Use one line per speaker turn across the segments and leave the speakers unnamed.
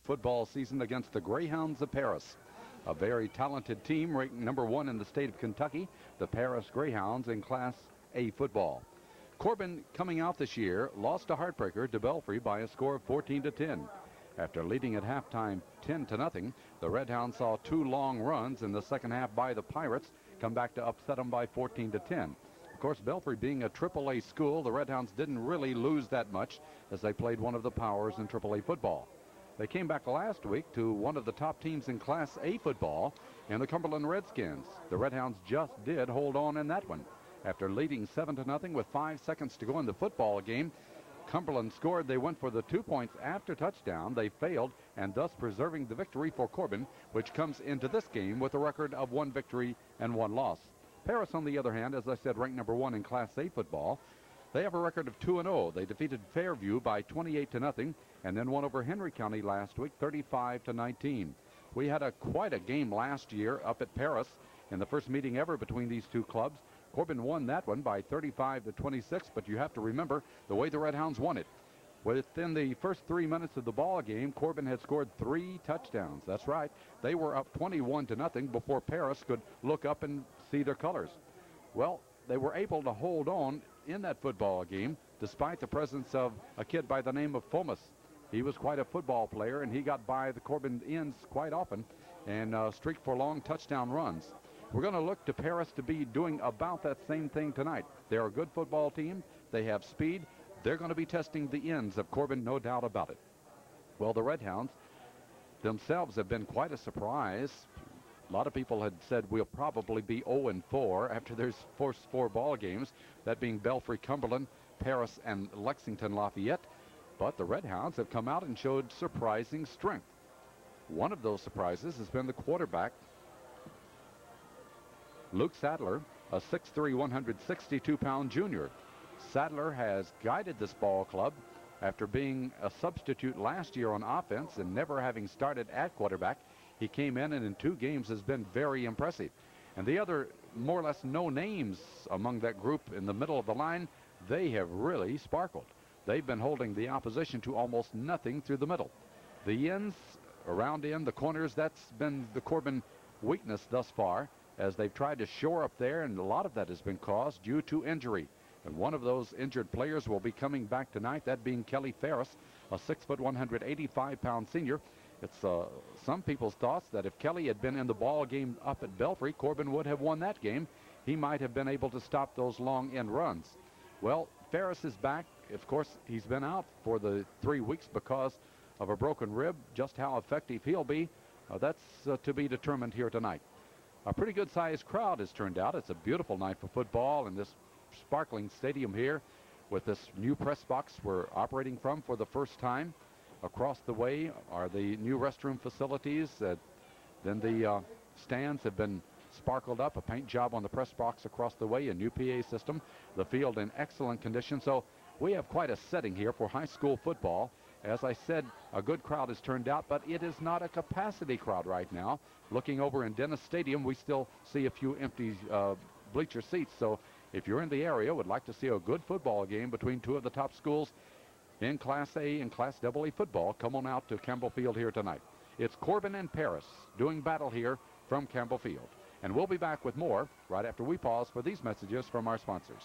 football season against the Greyhounds of Paris. A very talented team, ranked number 1 in the state of Kentucky, the Paris Greyhounds in Class A football. Corbin, coming out this year, lost a heartbreaker to Belfry by a score of 14-10. After leading at halftime 10-0, the Redhounds saw 2 long runs in the second half by the Pirates come back to upset them by 14-10. Of course, Belfry being a AAA school, the Redhounds didn't really lose that much as they played one of the powers in AAA football. They came back last week to one of the top teams in Class A football in the Cumberland Redskins. The Redhounds just did hold on in that one. After leading 7-0 with 5 seconds to go in the football game, Cumberland scored. They went for the 2 points after touchdown. They failed, and thus preserving the victory for Corbin, which comes into this game with a record of 1 victory and 1 loss. Paris, on the other hand, as I said, ranked number 1 in Class A football. They have a record of 2-0. They defeated Fairview by 28-0 and then won over Henry County last week 35-19. We had quite a game last year up at Paris in the first meeting ever between these two clubs. Corbin won that one by 35-26, but you have to remember the way the Redhounds won it. Within the first 3 minutes of the ball game, Corbin had scored 3 touchdowns. That's right. They were up 21-0 before Paris could look up and see their colors. Well, they were able to hold on in that football game despite the presence of a kid by the name of Fomus. He was quite a football player, and he got by the Corbin ends quite often and streaked for long touchdown runs. We're going to look to Paris to be doing about that same thing tonight. They're a good football team. They have speed. They're going to be testing the ends of Corbin, no doubt about it. Well, the Redhounds themselves have been quite a surprise. A lot of people had said we'll probably be 0-4 after their first 4 ball games, that being Belfry, Cumberland, Paris, and Lexington Lafayette. But the Redhounds have come out and showed surprising strength. One of those surprises has been the quarterback, Luke Sadler, a 6'3", 162-pound junior. Sadler has guided this ball club after being a substitute last year on offense and never having started at quarterback. He came in and in 2 games has been very impressive. And the other more or less no names among that group in the middle of the line, they have really sparkled. They've been holding the opposition to almost nothing through the middle. The ends, around in the corners, that's been the Corbin weakness thus far as they've tried to shore up there, and a lot of that has been caused due to injury. And one of those injured players will be coming back tonight, that being Kelly Ferris, a 6', 185-pound senior. It's some people's thoughts that if Kelly had been in the ball game up at Belfry, Corbin would have won that game. He might have been able to stop those long end runs. Well, Ferris is back. Of course, he's been out for the 3 weeks because of a broken rib. Just how effective he'll be, that's to be determined here tonight. A pretty good-sized crowd has turned out. It's a beautiful night for football in this sparkling stadium here with this new press box we're operating from for the first time. Across the way are the new restroom facilities. Then the stands have been sparkled up, a paint job on the press box across the way, a new PA system, the field in excellent condition. So we have quite a setting here for high school football. As I said, a good crowd has turned out, but it is not a capacity crowd right now. Looking over in Dennis Stadium, we still see a few empty bleacher seats. So if you're in the area, would like to see a good football game between 2 of the top schools in Class A and Class AA football, come on out to Campbell Field here tonight. It's Corbin and Paris doing battle here from Campbell Field. And we'll be back with more right after we pause for these messages from our sponsors.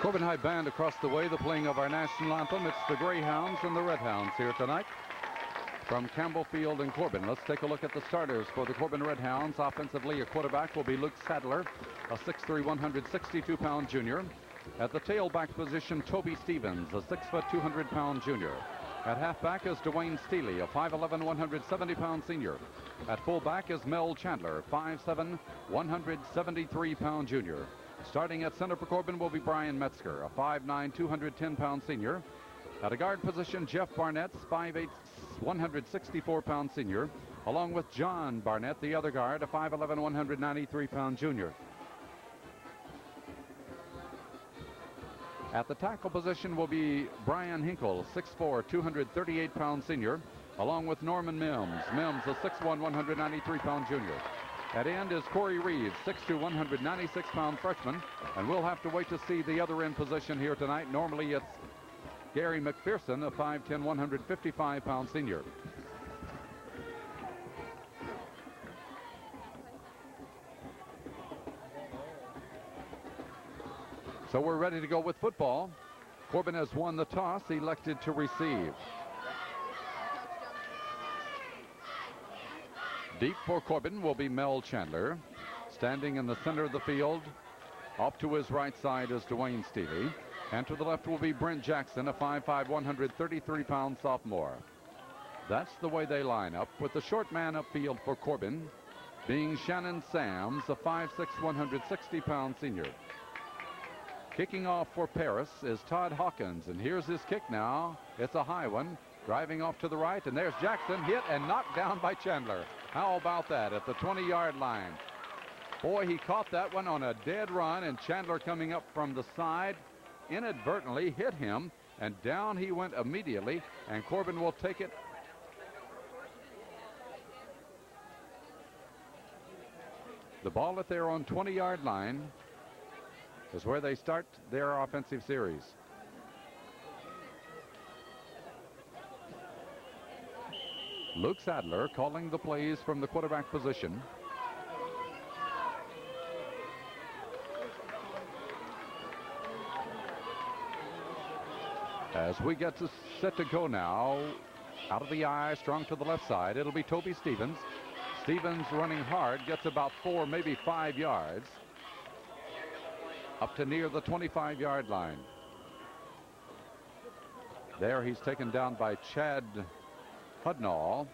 Corbin High Band across the way, the playing of our national anthem. It's the Greyhounds and the Redhounds here tonight from Campbell Field and Corbin. Let's take a look at the starters for the Corbin Redhounds. Offensively, a quarterback will be Luke Sadler, a 6'3", 162-pound junior. At the tailback position, Toby Stevens, a 6', 200-pound junior. At halfback is Dwayne Steely, a 5'11", 170-pound senior. At fullback is Mel Chandler, 5'7", 173-pound junior. Starting at center for Corbin will be Brian Metzger, a 5'9", 210-pound senior. At a guard position, Jeff Barnett, 5'8", 164-pound senior, along with John Barnett, the other guard, a 5'11", 193-pound junior. At the tackle position will be Brian Hinkle, 6'4", 238-pound senior, along with Norman Mims. Mims, a 6'1", 193-pound junior. At end is Corey Reeves, 6'2", 196-pound freshman, and we'll have to wait to see the other end position here tonight. Normally it's Gary McPherson, a 5'10", 155-pound senior. So we're ready to go with football. Corbin has won the toss, elected to receive. Deep for Corbin will be Mel Chandler. Standing in the center of the field, off to his right side is Dwayne Steely. And to the left will be Brent Jackson, a 5'5", 133-pound sophomore. That's the way they line up, with the short man upfield for Corbin being Shannon Sams, a 5'6", 160-pound senior. Kicking off for Paris is Todd Hawkins, and here's his kick now. It's a high one, driving off to the right, and there's Jackson, hit and knocked down by Chandler. How about that at the 20-yard line? Boy, he caught that one on a dead run, and Chandler coming up from the side inadvertently hit him, and down he went immediately, and Corbin will take it. The ball at their own 20-yard line is where they start their offensive series. Luke Sadler calling the plays from the quarterback position. As we get set to go now, out of the eye, strong to the left side, it'll be Toby Stevens. Stevens running hard, gets about 4, maybe 5 yards. Up to near the 25-yard line. There he's taken down by Chad Hudnall,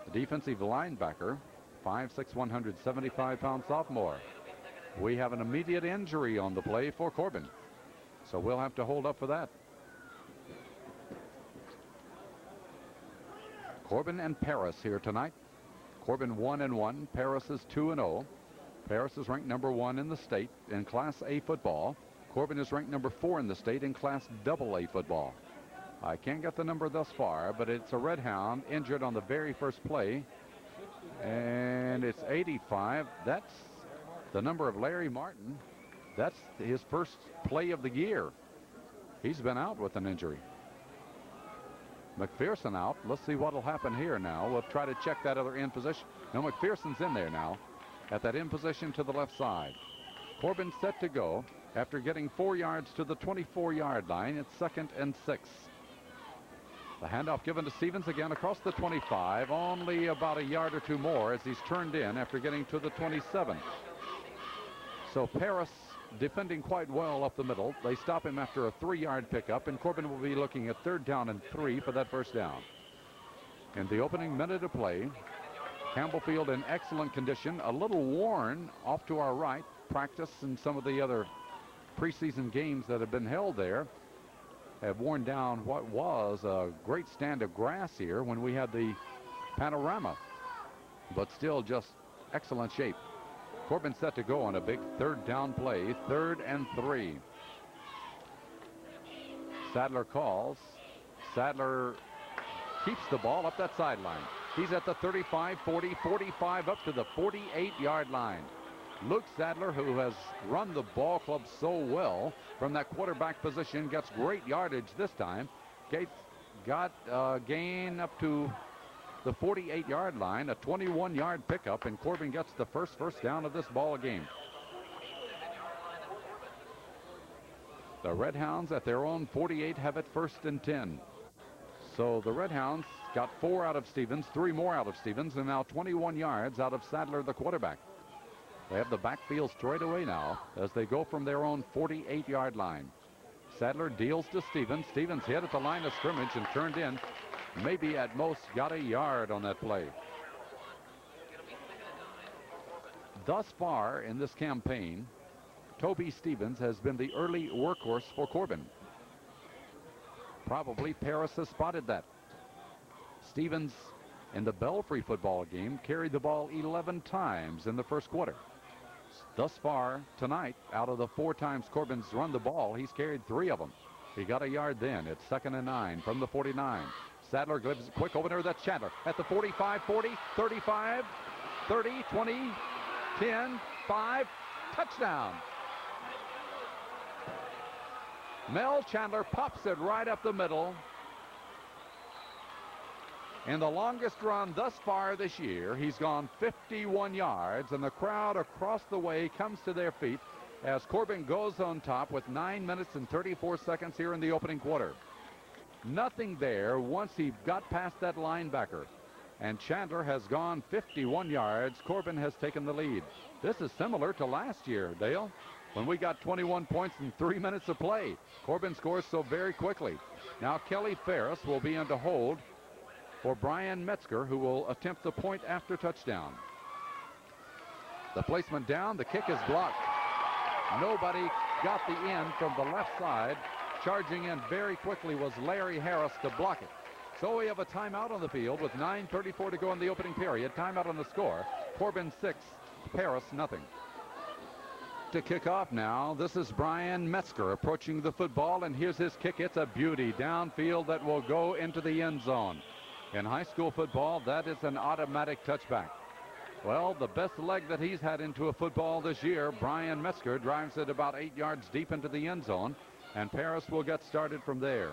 the defensive linebacker, 5'6", 175-pound sophomore. We have an immediate injury on the play for Corbin, so we'll have to hold up for that. Corbin and Paris here tonight. Corbin 1-1, Paris is 2-0. Paris is ranked number 1 in the state in Class A football. Corbin is ranked number 4 in the state in Class AA football. I can't get the number thus far, but it's a red hound injured on the very first play. And it's 85. That's the number of Larry Martin. That's his first play of the year. He's been out with an injury. McPherson out. Let's see what will happen here now. We'll try to check that other end position. No, McPherson's in there now at that end position to the left side. Corbin set to go after getting 4 yards to the 24-yard line. It's 2nd and 6. The handoff given to Stevens again across the 25, only about a yard or 2 more as he's turned in after getting to the 27. So Paris defending quite well up the middle. They stop him after a 3-yard pickup, and Corbin will be looking at 3rd down and 3 for that first down. In the opening minute of play, Campbell Field in excellent condition, a little worn off to our right. Practice and some of the other preseason games that have been held there have worn down what was a great stand of grass here when we had the panorama, but still just excellent shape. Corbin set to go on a big 3rd down play, 3rd and 3. Sadler calls. Sadler keeps the ball up that sideline. He's at the 35, 40, 45, up to the 48-yard line. Luke Sadler, who has run the ball club so well from that quarterback position, gets great yardage this time. Gates got a gain up to the 48-yard line, a 21-yard pickup, and Corbin gets the first down of this ball game. The Red Hounds at their own 48 have it 1st and 10. So the Red Hounds got 4 out of Stevens, 3 more out of Stevens, and now 21 yards out of Sadler, the quarterback. They have the backfield straight away now as they go from their own 48-yard line. Sadler deals to Stevens. Stevens hit at the line of scrimmage and turned in. Maybe at most got a yard on that play. Thus far in this campaign, Toby Stevens has been the early workhorse for Corbin. Probably Paris has spotted that. Stevens in the Belfry football game carried the ball 11 times in the first quarter. Thus far tonight, out of the 4 times Corbin's run the ball, he's carried 3 of them. He got a yard then. It's 2nd and 9 from the 49. Sadler gives a quick opener. That's Chandler at the 45, 40, 35, 30, 20, 10, 5, touchdown. Mel Chandler pops it right up the middle. In the longest run thus far this year, he's gone 51 yards, and the crowd across the way comes to their feet as Corbin goes on top with 9 minutes and 34 seconds here in the opening quarter. Nothing there once he got past that linebacker. And Chandler has gone 51 yards. Corbin has taken the lead. This is similar to last year, Dale, when we got 21 points in 3 minutes of play. Corbin scores so very quickly. Now Kelly Ferris will be in to hold for Brian Metzger, who will attempt the point after touchdown. The placement down. The kick is blocked. Nobody got the end from the left side. Charging in very quickly was Larry Harris to block it. So we have a timeout on the field with 9:34 to go in the opening period. Timeout on the score. Corbin 6, Paris nothing. To kick off now, this is Brian Metzger approaching the football, and here's his kick. It's a beauty downfield that will go into the end zone. In high school football, that is an automatic touchback. Well, the best leg that he's had into a football this year, Brian Metzger drives it about 8 yards deep into the end zone, and Paris will get started from there.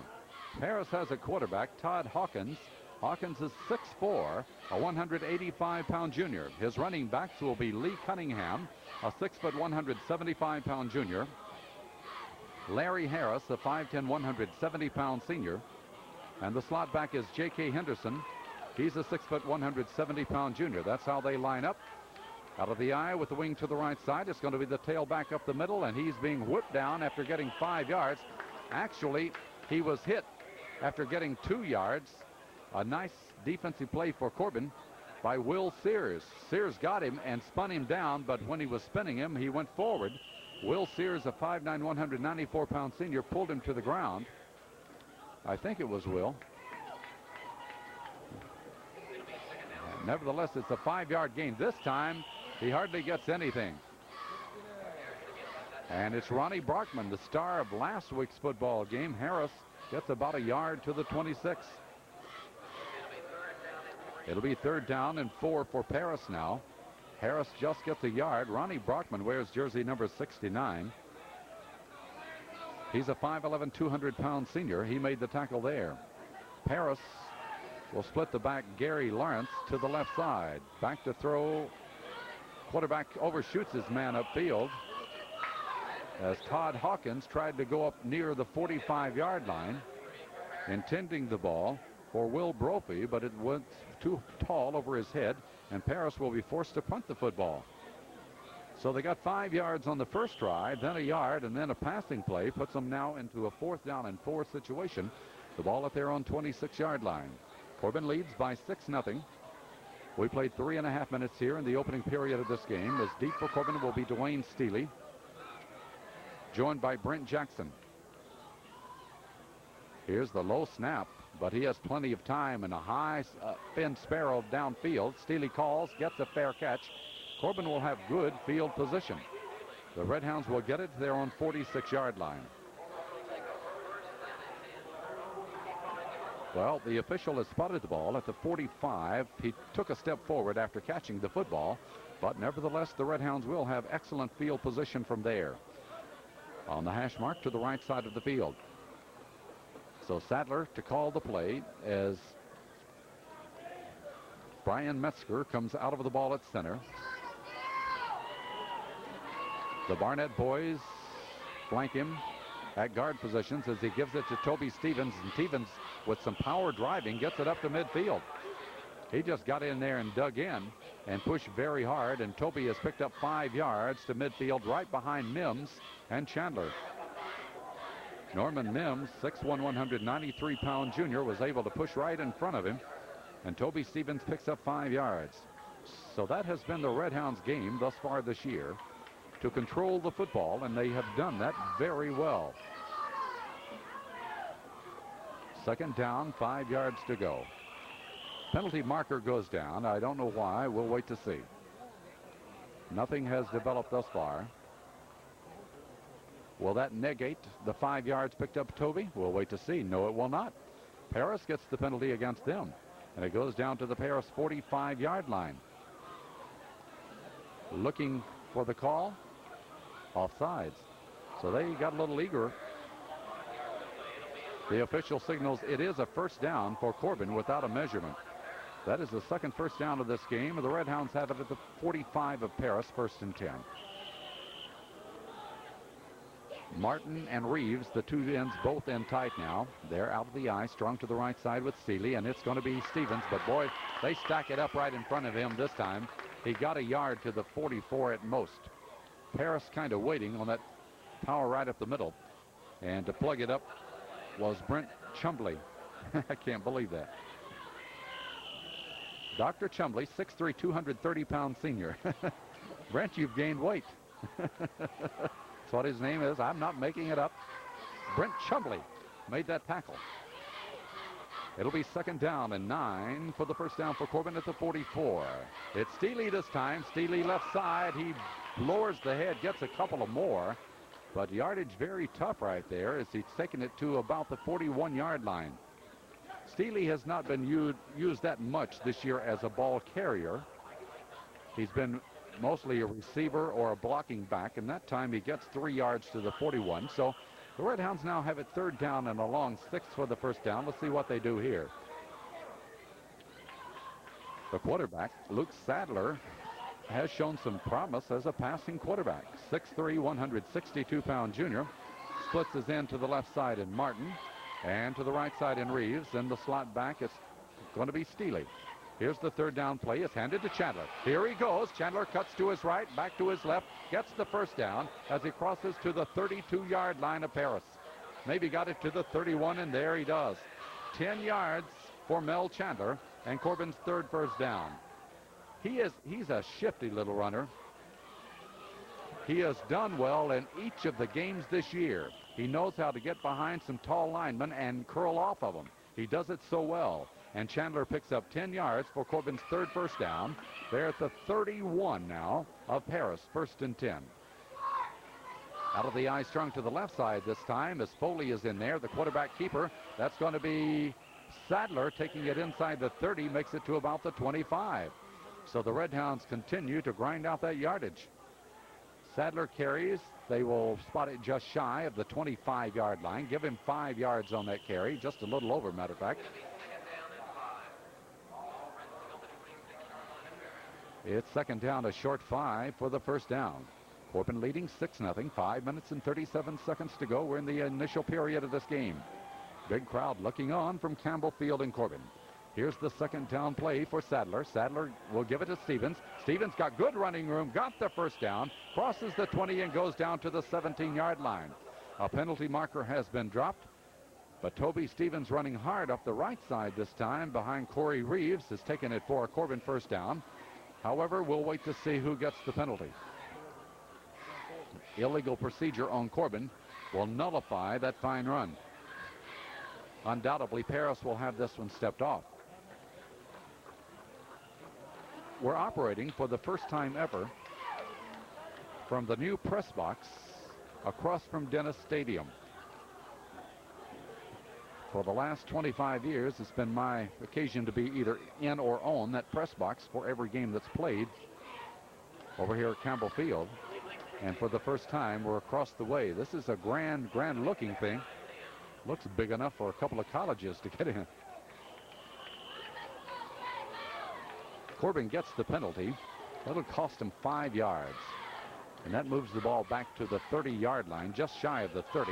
Paris has a quarterback, Todd Hawkins. Hawkins is 6'4", a 185-pound junior. His running backs will be Lee Cunningham, a 6', 175-pound junior. Larry Harris, a 5'10", 170-pound senior. And the slot back is J.K. Henderson. He's a 6', 170-pound junior. That's how they line up. Out of the eye with the wing to the right side, it's going to be the tailback up the middle, and he's being whipped down after getting 5 yards. Actually, he was hit after getting 2 yards. A nice defensive play for Corbin by Will Sears. Sears got him and spun him down, but when he was spinning him, he went forward. Will Sears, a 5'9", 194-pound senior, pulled him to the ground. I think it was Will. Nevertheless, it's a 5-yard gain. This time, he hardly gets anything. And it's Ronnie Brockman, the star of last week's football game. Harris gets about a yard to the 26. It'll be 3rd down and 4 for Paris now. Harris just gets a yard. Ronnie Brockman wears jersey number 69. He's a 5'11", 200-pound senior. He made the tackle there. Paris will split the back, Gary Lawrence, to the left side. Back to throw. Quarterback overshoots his man upfield as Todd Hawkins tried to go up near the 45-yard line, intending the ball for Will Brophy, but it went too tall over his head, and Paris will be forced to punt the football. So they got 5 yards on the first drive, then a yard, and then a passing play puts them now into a 4th down and 4 situation. The ball at their own 26-yard line. Corbin leads by 6-0. We played 3.5 minutes here in the opening period of this game. As deep for Corbin will be Dwayne Steely, joined by Brent Jackson. Here's the low snap, but he has plenty of time and a high Finn Sparrow downfield. Steely calls, gets a fair catch. Corbin will have good field position. The Red Hounds will get it to their own 46-yard line. Well, the official has spotted the ball at the 45. He took a step forward after catching the football, but nevertheless, the Red Hounds will have excellent field position from there. On the hash mark to the right side of the field. So Sadler to call the play as Brian Metzger comes out of the ball at center. The Barnett boys flank him at guard positions as he gives it to Toby Stevens, and Stevens with some power driving gets it up to midfield. He just got in there and dug in and pushed very hard, and Toby has picked up 5 yards to midfield right behind Mims and Chandler. Norman Mims, 6'1", 193-pound junior, was able to push right in front of him, and Toby Stevens picks up 5 yards. So that has been the Red Hounds game thus far this year, to control the football, and they have done that very well. 2nd down, 5 yards to go. Penalty marker goes down. I don't know why. We'll wait to see. Nothing has developed thus far. Will that negate the 5 yards picked up Toby? We'll wait to see. No, it will not. Paris gets the penalty against them, and it goes down to the Paris 45-yard line. looking for the call. Offsides. So they got a little eager. The official signals it is a first down for Corbin without a measurement. That is the second first down of this game. The Red Hounds have it at the 45 of Paris, 1st and 10. Martin and Reeves, the two ends, both in tight now. They're out of the eye, strung to the right side with Steely, and it's going to be Stevens. But boy, they stack it up right in front of him this time. He got a yard to the 44 at most. Paris kind of waiting on that power right up the middle. And to plug it up was Brent Chumbley. I can't believe that. Dr. Chumbley, 6'3", 230-pound senior. Brent, you've gained weight. That's what his name is. I'm not making it up. Brent Chumbley made that tackle. It'll be 2nd down and 9 for the first down for Corbin at the 44. It's Steely this time. Steely left side. He lowers the head, gets a couple of more. But yardage very tough right there as he's taken it to about the 41-yard line. Steely has not been used that much this year as a ball carrier. He's been mostly a receiver or a blocking back, and that time he gets 3 yards to the 41. So the Red Hounds now have it 3rd down and a long 6 for the first down. Let's see what they do here. The quarterback, Luke Sadler, has shown some promise as a passing quarterback. 6'3", 162-pound junior. Splits his end to the left side in Martin and to the right side in Reeves. And the slot back is going to be Steely. Here's the 3rd down play. It's handed to Chandler. Here he goes. Chandler cuts to his right, back to his left, gets the first down as he crosses to the 32-yard line of Paris. Maybe got it to the 31, and there he does. 10 yards for Mel Chandler, and Corbin's 3rd first down. He's a shifty little runner. He has done well in each of the games this year. He knows how to get behind some tall linemen and curl off of them. He does it so well. And Chandler picks up 10 yards for Corbin's 3rd first down. They're at the 31 now of Paris, 1st and 10. Out of the eye, strung to the left side this time as Foley is in there, the quarterback keeper. That's going to be Sadler taking it inside the 30, makes it to about the 25. So the Red Hounds continue to grind out that yardage. Sadler carries. They will spot it just shy of the 25-yard line. Give him 5 yards on that carry, just a little over, matter of fact. It's 2nd down, a short 5 for the first down. Corbin leading 6-0, 5 minutes and 37 seconds to go. We're in the initial period of this game. Big crowd looking on from Campbell Field in Corbin. Here's the 2nd down play for Sadler. Sadler will give it to Stevens. Stevens got good running room, got the first down, crosses the 20 and goes down to the 17-yard line. A penalty marker has been dropped, but Toby Stevens running hard up the right side this time behind Corey Reeves has taken it for a Corbin first down. However, we'll wait to see who gets the penalty. Illegal procedure on Corbin will nullify that fine run. Undoubtedly, Paris will have this one stepped off. We're operating for the first time ever from the new press box across from Dennis Stadium. For the last 25 years, it's been my occasion to be either in or on that press box for every game that's played over here at Campbell Field. And for the first time, we're across the way. This is a grand looking thing. Looks big enough for a couple of colleges to get in. Corbin gets the penalty. That'll cost him 5 yards. And that moves the ball back to the 30-yard line, just shy of the 30.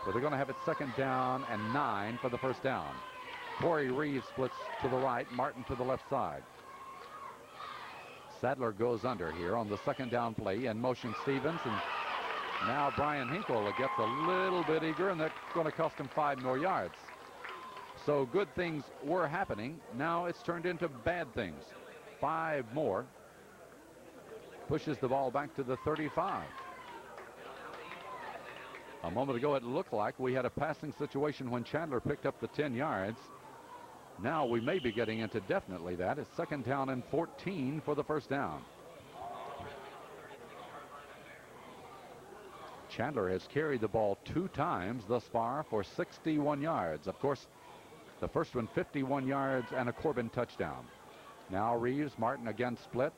But they're going to have it 2nd down and 9 for the first down. Corey Reeves splits to the right, Martin to the left side. Sadler goes under here on the 2nd down play and motion Stevens. And now Brian Hinkle gets a little bit eager, and that's going to cost him 5 more yards. So good things were happening. Now it's turned into bad things. 5 more. Pushes the ball back to the 35. A moment ago, it looked like we had a passing situation when Chandler picked up the 10 yards. Now we may be getting into definitely that. It's 2nd down and 14 for the first down. Chandler has carried the ball 2 times thus far for 61 yards. Of course, the first one 51 yards and a Corbin touchdown. Now Reeves, Martin again split.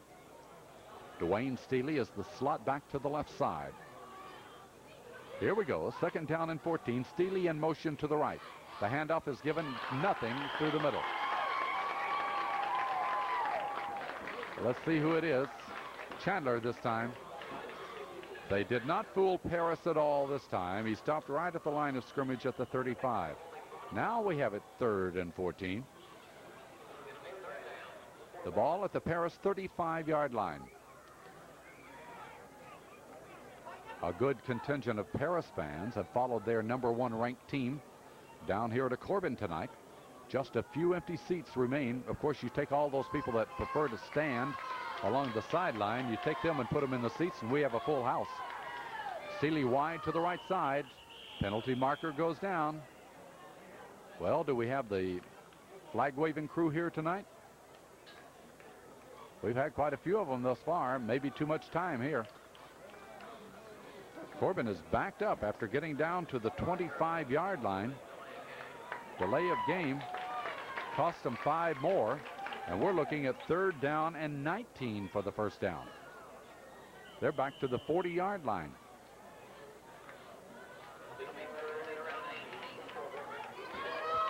Dwayne Steele is the slot back to the left side. Here we go. 2nd down and 14. Steele in motion to the right. The handoff is given, nothing through the middle. Let's see who it is. Chandler this time. They did not fool Paris at all this time. He stopped right at the line of scrimmage at the 35. Now we have it 3rd and 14. The ball at the Paris 35-yard line. A good contingent of Paris fans have followed their #1 ranked team down here to Corbin tonight. Just a few empty seats remain. Of course, you take all those people that prefer to stand along the sideline, you take them and put them in the seats, and we have a full house. Steele wide to the right side. Penalty marker goes down. Well, do we have the flag-waving crew here tonight? We've had quite a few of them thus far. Maybe too much time here. Corbin is backed up after getting down to the 25-yard line. Delay of game cost them 5 more, and we're looking at 3rd down and 19 for the 1st down. They're back to the 40-yard line.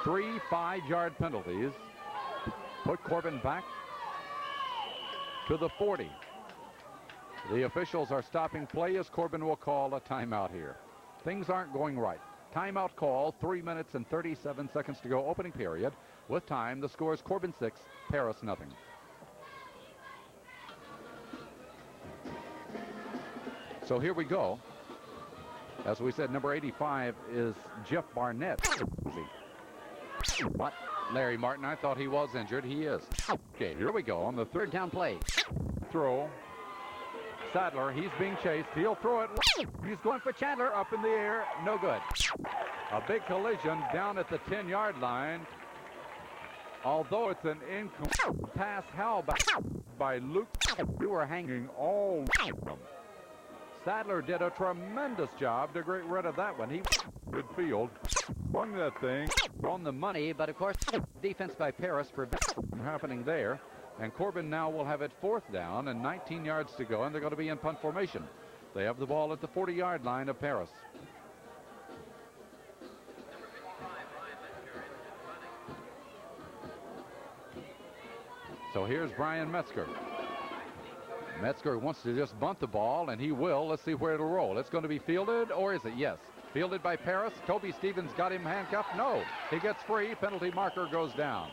Three 5-yard penalties put Corbin back to the 40. The officials are stopping play as Corbin will call a timeout here. Things aren't going right. Timeout call, 3 minutes and 37 seconds to go, opening period. With time, the score is Corbin 6, Paris nothing. So here we go. As we said, number 85 is Jeff Barnett. What? Larry Martin, I thought he was injured. He is. Okay, here we go on the 3rd down play. Throw. Sadler, he's being chased. He'll throw it. He's going for Chandler, up in the air. No good. A big collision down at the 10-yard line. Although it's an incomplete pass held by Luke, you were hanging all over him. Sadler did a tremendous job to get rid of that one. He midfield, swung that thing on the money, but of course, defense by Paris prevents from happening there. And Corbin now will have it 4th down and 19 yards to go, and they're going to be in punt formation. They have the ball at the 40-yard line of Paris. So here's Brian Metzger. Metzger wants to just bunt the ball, and he will. Let's see where it'll roll. It's going to be fielded, or is it? Yes. Fielded by Paris. Toby Stevens got him handcuffed. No. He gets free. Penalty marker goes down.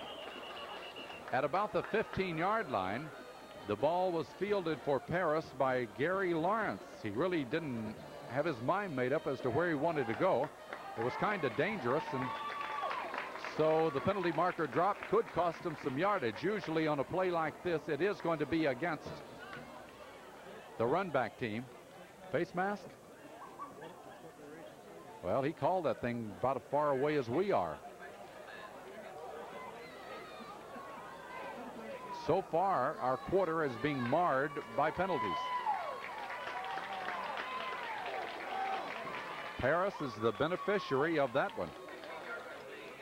At about the 15-yard line, the ball was fielded for Paris by Gary Lawrence. He really didn't have his mind made up as to where he wanted to go. It was kind of dangerous, and so the penalty marker drop could cost him some yardage. Usually on a play like this, it is going to be against the run-back team. Face mask? Well, he called that thing about as far away as we are. So far, our quarter is being marred by penalties. Paris is the beneficiary of that one.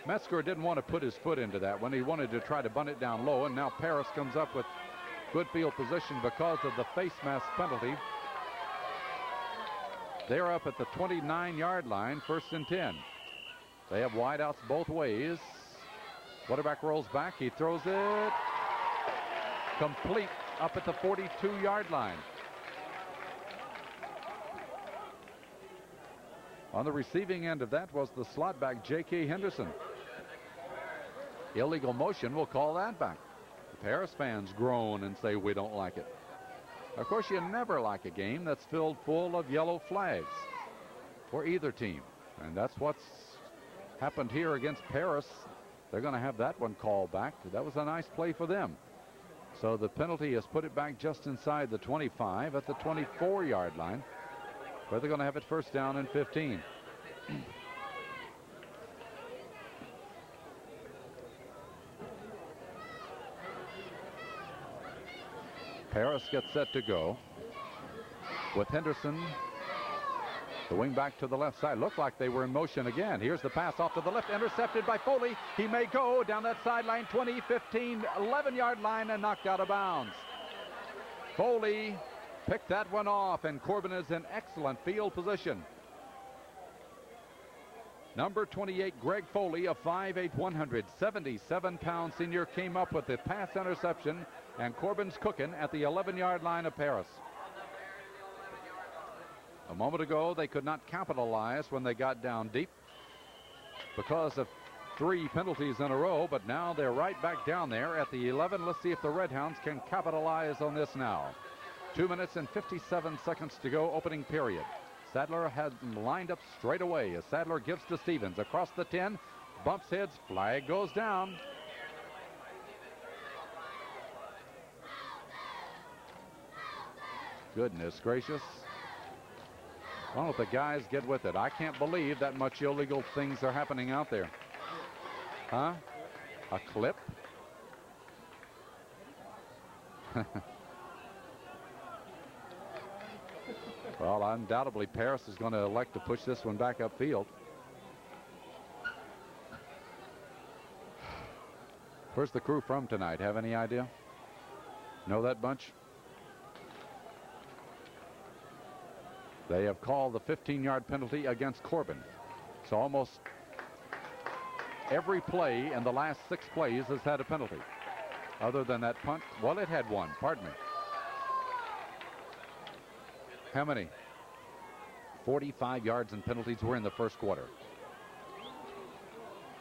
Metzger didn't want to put his foot into that one. He wanted to try to bunt it down low, and now Paris comes up with good field position because of the face mask penalty. They're up at the 29-yard line, 1st and 10. They have wideouts both ways. Quarterback rolls back. He throws it complete up at the 42-yard line. On the receiving end of that was the slot back, J.K. Henderson. Illegal motion, will call that back. The Paris fans groan and say we don't like it. Of course, you never like a game that's filled full of yellow flags for either team. And that's what's happened here against Paris. They're going to have that one called back. That was a nice play for them. So the penalty has put it back just inside the 25 at the 24-yard line, where they're going to have it 1st down and 15. Paris gets set to go with Henderson, the wing back to the left side. Looked like they were in motion again. Here's the pass off to the left, intercepted by Foley. He may go down that sideline, 20, 15, 11-yard line, and knocked out of bounds. Foley picked that one off, and Corbin is in excellent field position. Number 28, Greg Foley, a 5'8", 177-pound senior, came up with the pass interception, and Corbin's cooking at the 11-yard line of Paris. A moment ago, they could not capitalize when they got down deep because of 3 penalties in a row, but now they're right back down there at the 11. Let's see if the Redhounds can capitalize on this now. 2 minutes and 57 seconds to go, opening period. Sadler had them lined up straight away as Sadler gives to Stevens across the 10, bumps heads, flag goes down. Goodness gracious. Why don't the guys get with it? I can't believe that much illegal things are happening out there. Huh? A clip? Well, undoubtedly Paris is going to elect to push this one back upfield. Where's the crew from tonight? Have any idea? Know that bunch? They have called the 15-yard penalty against Corbin. So almost every play in the last 6 plays has had a penalty. Other than that punt, well, it had one, pardon me. How many? 45 yards and penalties were in the first quarter.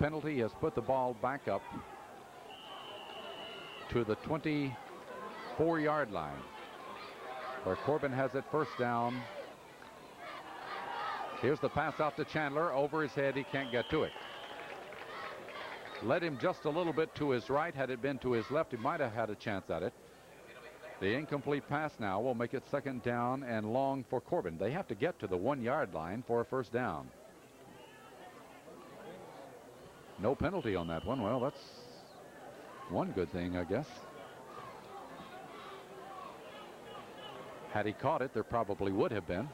Penalty has put the ball back up to the 24-yard line, where Corbin has it first down. Here's the pass out to Chandler. Over his head, he can't get to it. Led him just a little bit to his right. Had it been to his left, he might have had a chance at it. The incomplete pass now will make it second down and long for Corbin. They have to get to the 1-yard line for a first down. No penalty on that one. Well, that's one good thing, I guess. Had he caught it, there probably would have been.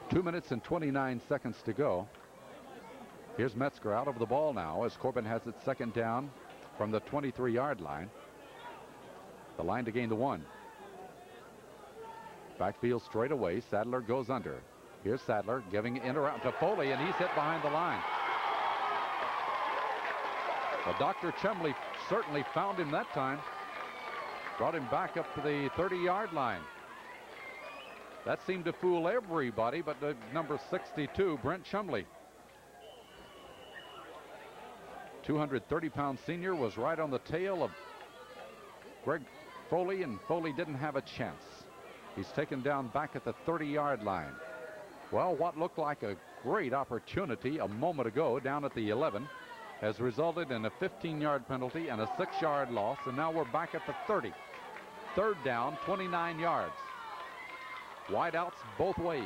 2 minutes and 29 seconds to go. Here's Metzger out of the ball now as Corbin has it second down from the 23-yard line. The line to gain the 1. Backfield straight away. Sadler goes under. Here's Sadler giving it around to Foley, and he's hit behind the line. Well, Dr. Chumley certainly found him that time. Brought him back up to the 30-yard line. That seemed to fool everybody but the number 62, Brent Chumley. 230-pound senior was right on the tail of Greg Foley, and Foley didn't have a chance. He's taken down back at the 30-yard line. Well, what looked like a great opportunity a moment ago down at the 11 has resulted in a 15-yard penalty and a 6-yard loss, and now we're back at the 30. Third down, 29 yards. Wideouts both ways.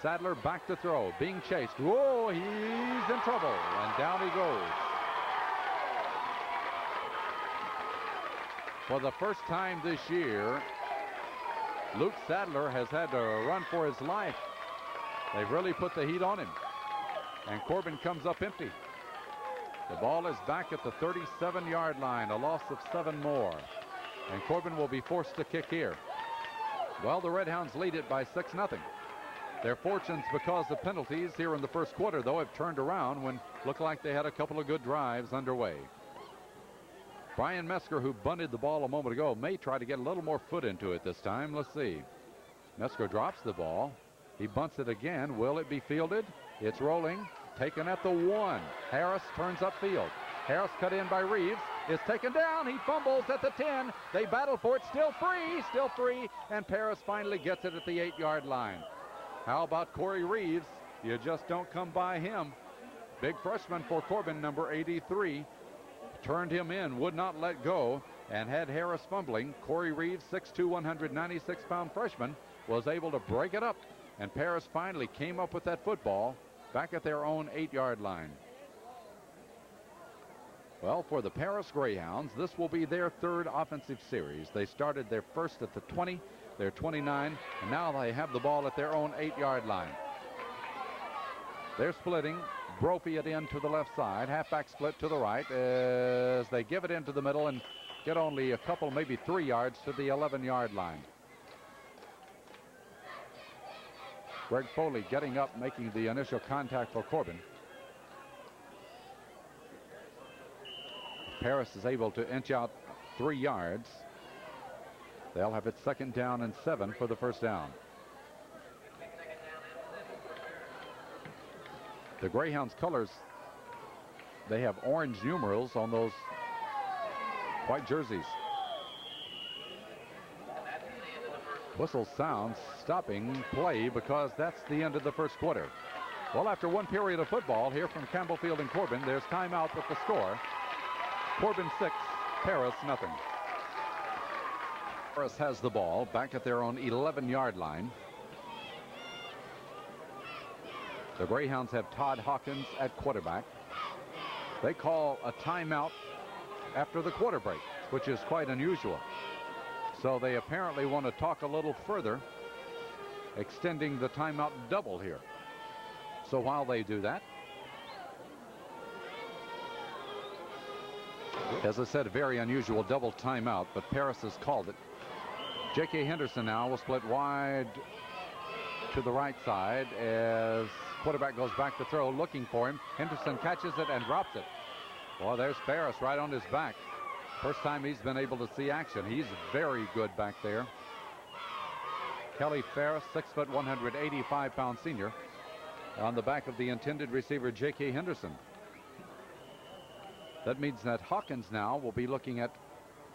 Sadler back to throw, being chased. Whoa, he's in trouble, and down he goes. For the first time this year, Luke Sadler has had to run for his life. They've really put the heat on him. And Corbin comes up empty. The ball is back at the 37-yard line, a loss of 7 more. And Corbin will be forced to kick here. Well, the Redhounds lead it by 6-0. Their fortunes because of penalties here in the first quarter, though, have turned around when looked like they had a couple of good drives underway. Brian Metzger, who bunted the ball a moment ago, may try to get a little more foot into it this time. Let's see. Metzger drops the ball. He bunts it again. Will it be fielded? It's rolling. Taken at the 1. Harris turns upfield. Harris cut in by Reeves. Is taken down. He fumbles at the 10. They battle for it. Still free. And Paris finally gets it at the 8-yard line. How about Corey Reeves? You just don't come by him. Big freshman for Corbin, number 83. Turned him in, would not let go, and had Harris fumbling. Corey Reeves, 6'2", 196-pound freshman, was able to break it up. And Paris finally came up with that football back at their own 8-yard line. Well, for the Paris Greyhounds, this will be their third offensive series. They started their first at the 20, their 29, and now they have the ball at their own 8-yard line. They're splitting. Brophy it in to the left side. Halfback split to the right as they give it into the middle and get only a couple, maybe 3 yards to the 11-yard line. Greg Foley getting up, making the initial contact for Corbin. Paris is able to inch out 3 yards. They'll have it 2nd down and 7 for the first down. The Greyhounds colors, they have orange numerals on those white jerseys. Whistle sounds stopping play because that's the end of the first quarter. Well, after 1 period of football here from Campbell Field and Corbin, there's timeout with the score. Corbin 6, Paris nothing. Paris has the ball back at their own 11-yard line. The Greyhounds have Todd Hawkins at quarterback. They call a timeout after the quarter break, which is quite unusual. So they apparently want to talk a little further, extending the timeout double here. So while they do that, as I said, a very unusual double timeout, but Paris has called it. J.K. Henderson now will split wide to the right side as quarterback goes back to throw, looking for him. Henderson catches it and drops it. Well, there's Paris right on his back. First time he's been able to see action. He's very good back there. Kelly Ferris, 6 foot 185-pound senior, on the back of the intended receiver J.K. Henderson. That means that Hawkins now will be looking at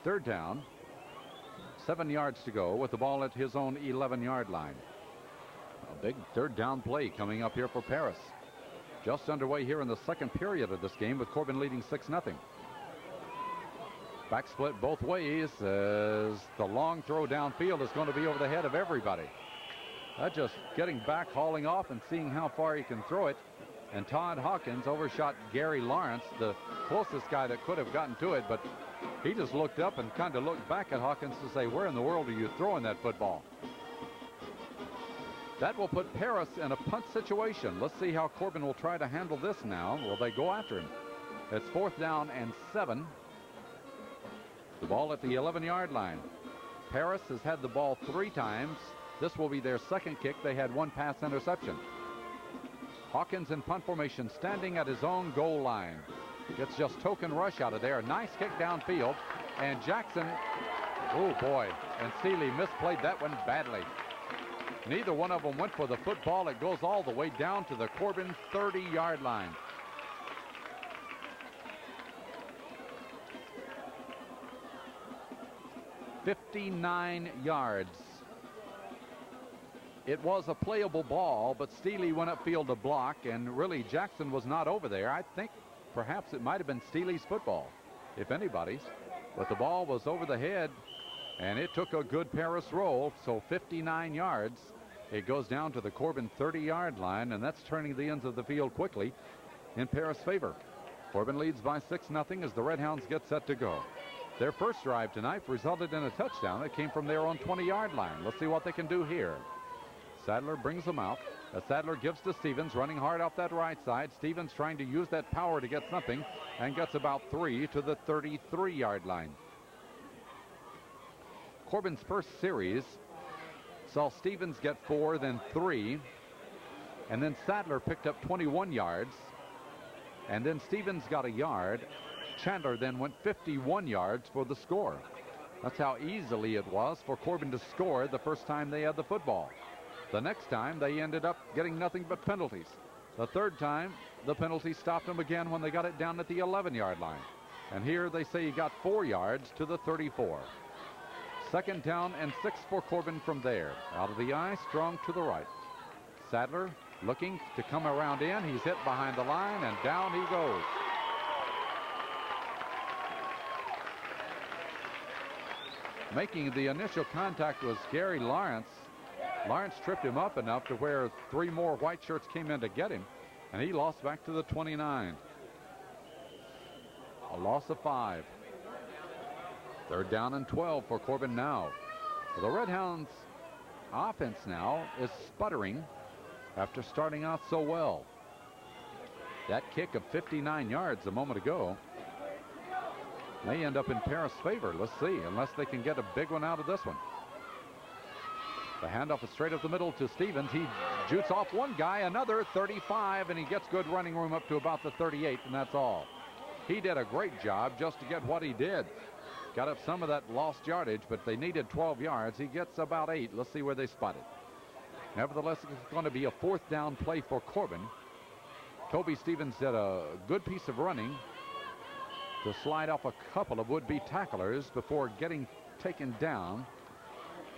3rd down, 7 yards to go with the ball at his own 11-yard line. A big 3rd down play coming up here for Paris. Just underway here in the 2nd period of this game with Corbin leading 6-0. Back split both ways as the long throw downfield is going to be over the head of everybody. Just getting back, hauling off, and seeing how far he can throw it. And Todd Hawkins overshot Gary Lawrence, the closest guy that could have gotten to it, but he just looked up and kind of looked back at Hawkins to say, where in the world are you throwing that football? That will put Paris in a punt situation. Let's see how Corbin will try to handle this now. Will they go after him? It's 4th down and 7. The ball at the 11-yard line. Paris has had the ball 3 times. This will be their 2nd kick. They had 1 pass interception. Hawkins in punt formation, standing at his own goal line. Gets just token rush out of there. Nice kick downfield. And Jackson, oh boy, and Seeley misplayed that one badly. Neither one of them went for the football. It goes all the way down to the Corbin 30-yard line. "59 yards. It was a playable ball, but Steely went upfield to block, and really Jackson was not over there. I think perhaps it might have been Steely's football, if anybody's. But the ball was over the head, and it took a good Paris roll, so 59 yards. It goes down to the Corbin 30-yard line, and that's turning the ends of the field quickly in Paris' favor. Corbin leads by 6-0 as the Redhounds get set to go. Their first drive tonight resulted in a touchdown that came from their own 20-yard line. Let's see what they can do here. Sadler brings them out. As Sadler gives to Stevens, running hard off that right side. Stevens trying to use that power to get something, and gets about 3 to the 33-yard line. Corbin's first series saw Stevens get 4, then 3, and then Sadler picked up 21 yards, and then Stevens got a yard. Chandler then went 51 yards for the score. That's how easily it was for Corbin to score the first time they had the football. The next time they ended up getting nothing but penalties. The third time the penalty stopped them again when they got it down at the 11-yard line. And here they say he got 4 yards to the 34. 2nd down and 6 for Corbin from there. Out of the eye, strong to the right. Sadler looking to come around in. He's hit behind the line, and down he goes. Making the initial contact was Gary Lawrence. Lawrence tripped him up enough to where 3 more white shirts came in to get him, and he lost back to the 29. A loss of 5. 3rd down and 12 for Corbin now. The Redhounds offense now is sputtering after starting out so well. That kick of 59 yards a moment ago may end up in Paris' favor. Let's see, unless they can get a big one out of this one. The handoff is straight up the middle to Stevens. He jutes off one guy, another 35, and he gets good running room up to about the 38, and that's all. He did a great job just to get what he did. Got up some of that lost yardage, but they needed 12 yards. He gets about 8. Let's see where they spot it. Nevertheless, it's going to be a 4th down play for Corbin. Toby Stevens did a good piece of running to slide off a couple of would-be tacklers before getting taken down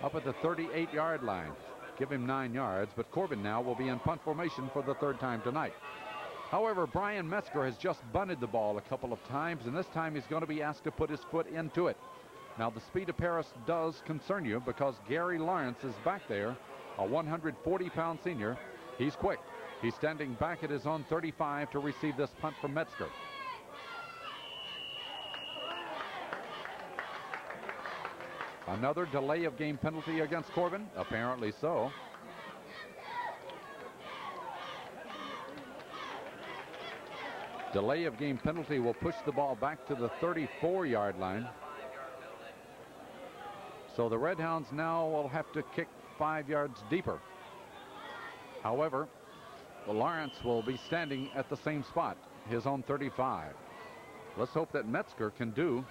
up at the 38-yard line. Give him 9 yards, but Corbin now will be in punt formation for the 3rd time tonight. However, Brian Metzger has just bunted the ball a couple of times, and this time he's going to be asked to put his foot into it. Now, the speed of Paris does concern you because Gary Lawrence is back there, a 140-pound senior. He's quick. He's standing back at his own 35 to receive this punt from Metzger. Another delay of game penalty against Corbin? Apparently so. Delay of game penalty will push the ball back to the 34-yard line. So the Red Hounds now will have to kick 5 yards deeper. However, Lawrence will be standing at the same spot, his own 35. Let's hope that Metzger can do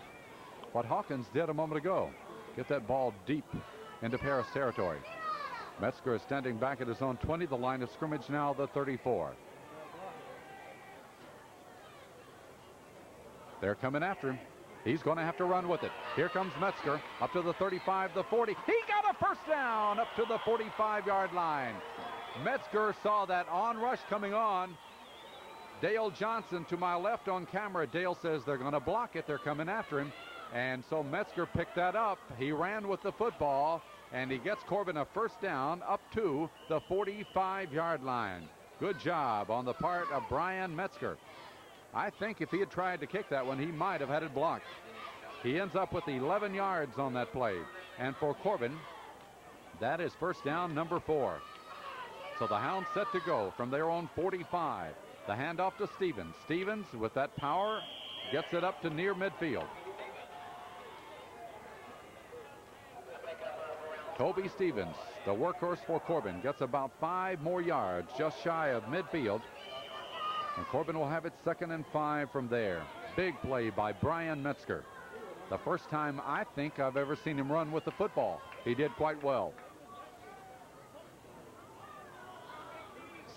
what Hawkins did a moment ago. Get that ball deep into Paris territory. Metzger is standing back at his own 20. The line of scrimmage now the 34. They're coming after him. He's going to have to run with it. Here comes Metzger up to the 35, the 40. He got a first down up to the 45-yard line. Metzger saw that on-rush coming on. Dale Johnson to my left on camera. Dale says they're going to block it. They're coming after him. And so Metzger picked that up. He ran with the football, and he gets Corbin a first down up to the 45-yard line. Good job on the part of Brian Metzger. I think if he had tried to kick that one, he might have had it blocked. He ends up with 11 yards on that play. And for Corbin, that is first down number 4. So the Hounds set to go from their own 45. The handoff to Stevens. Stevens, with that power, gets it up to near midfield. Toby Stevens, the workhorse for Corbin, gets about 5 more yards just shy of midfield. And Corbin will have it 2nd and 5 from there. Big play by Brian Metzger. The first time I think I've ever seen him run with the football. He did quite well.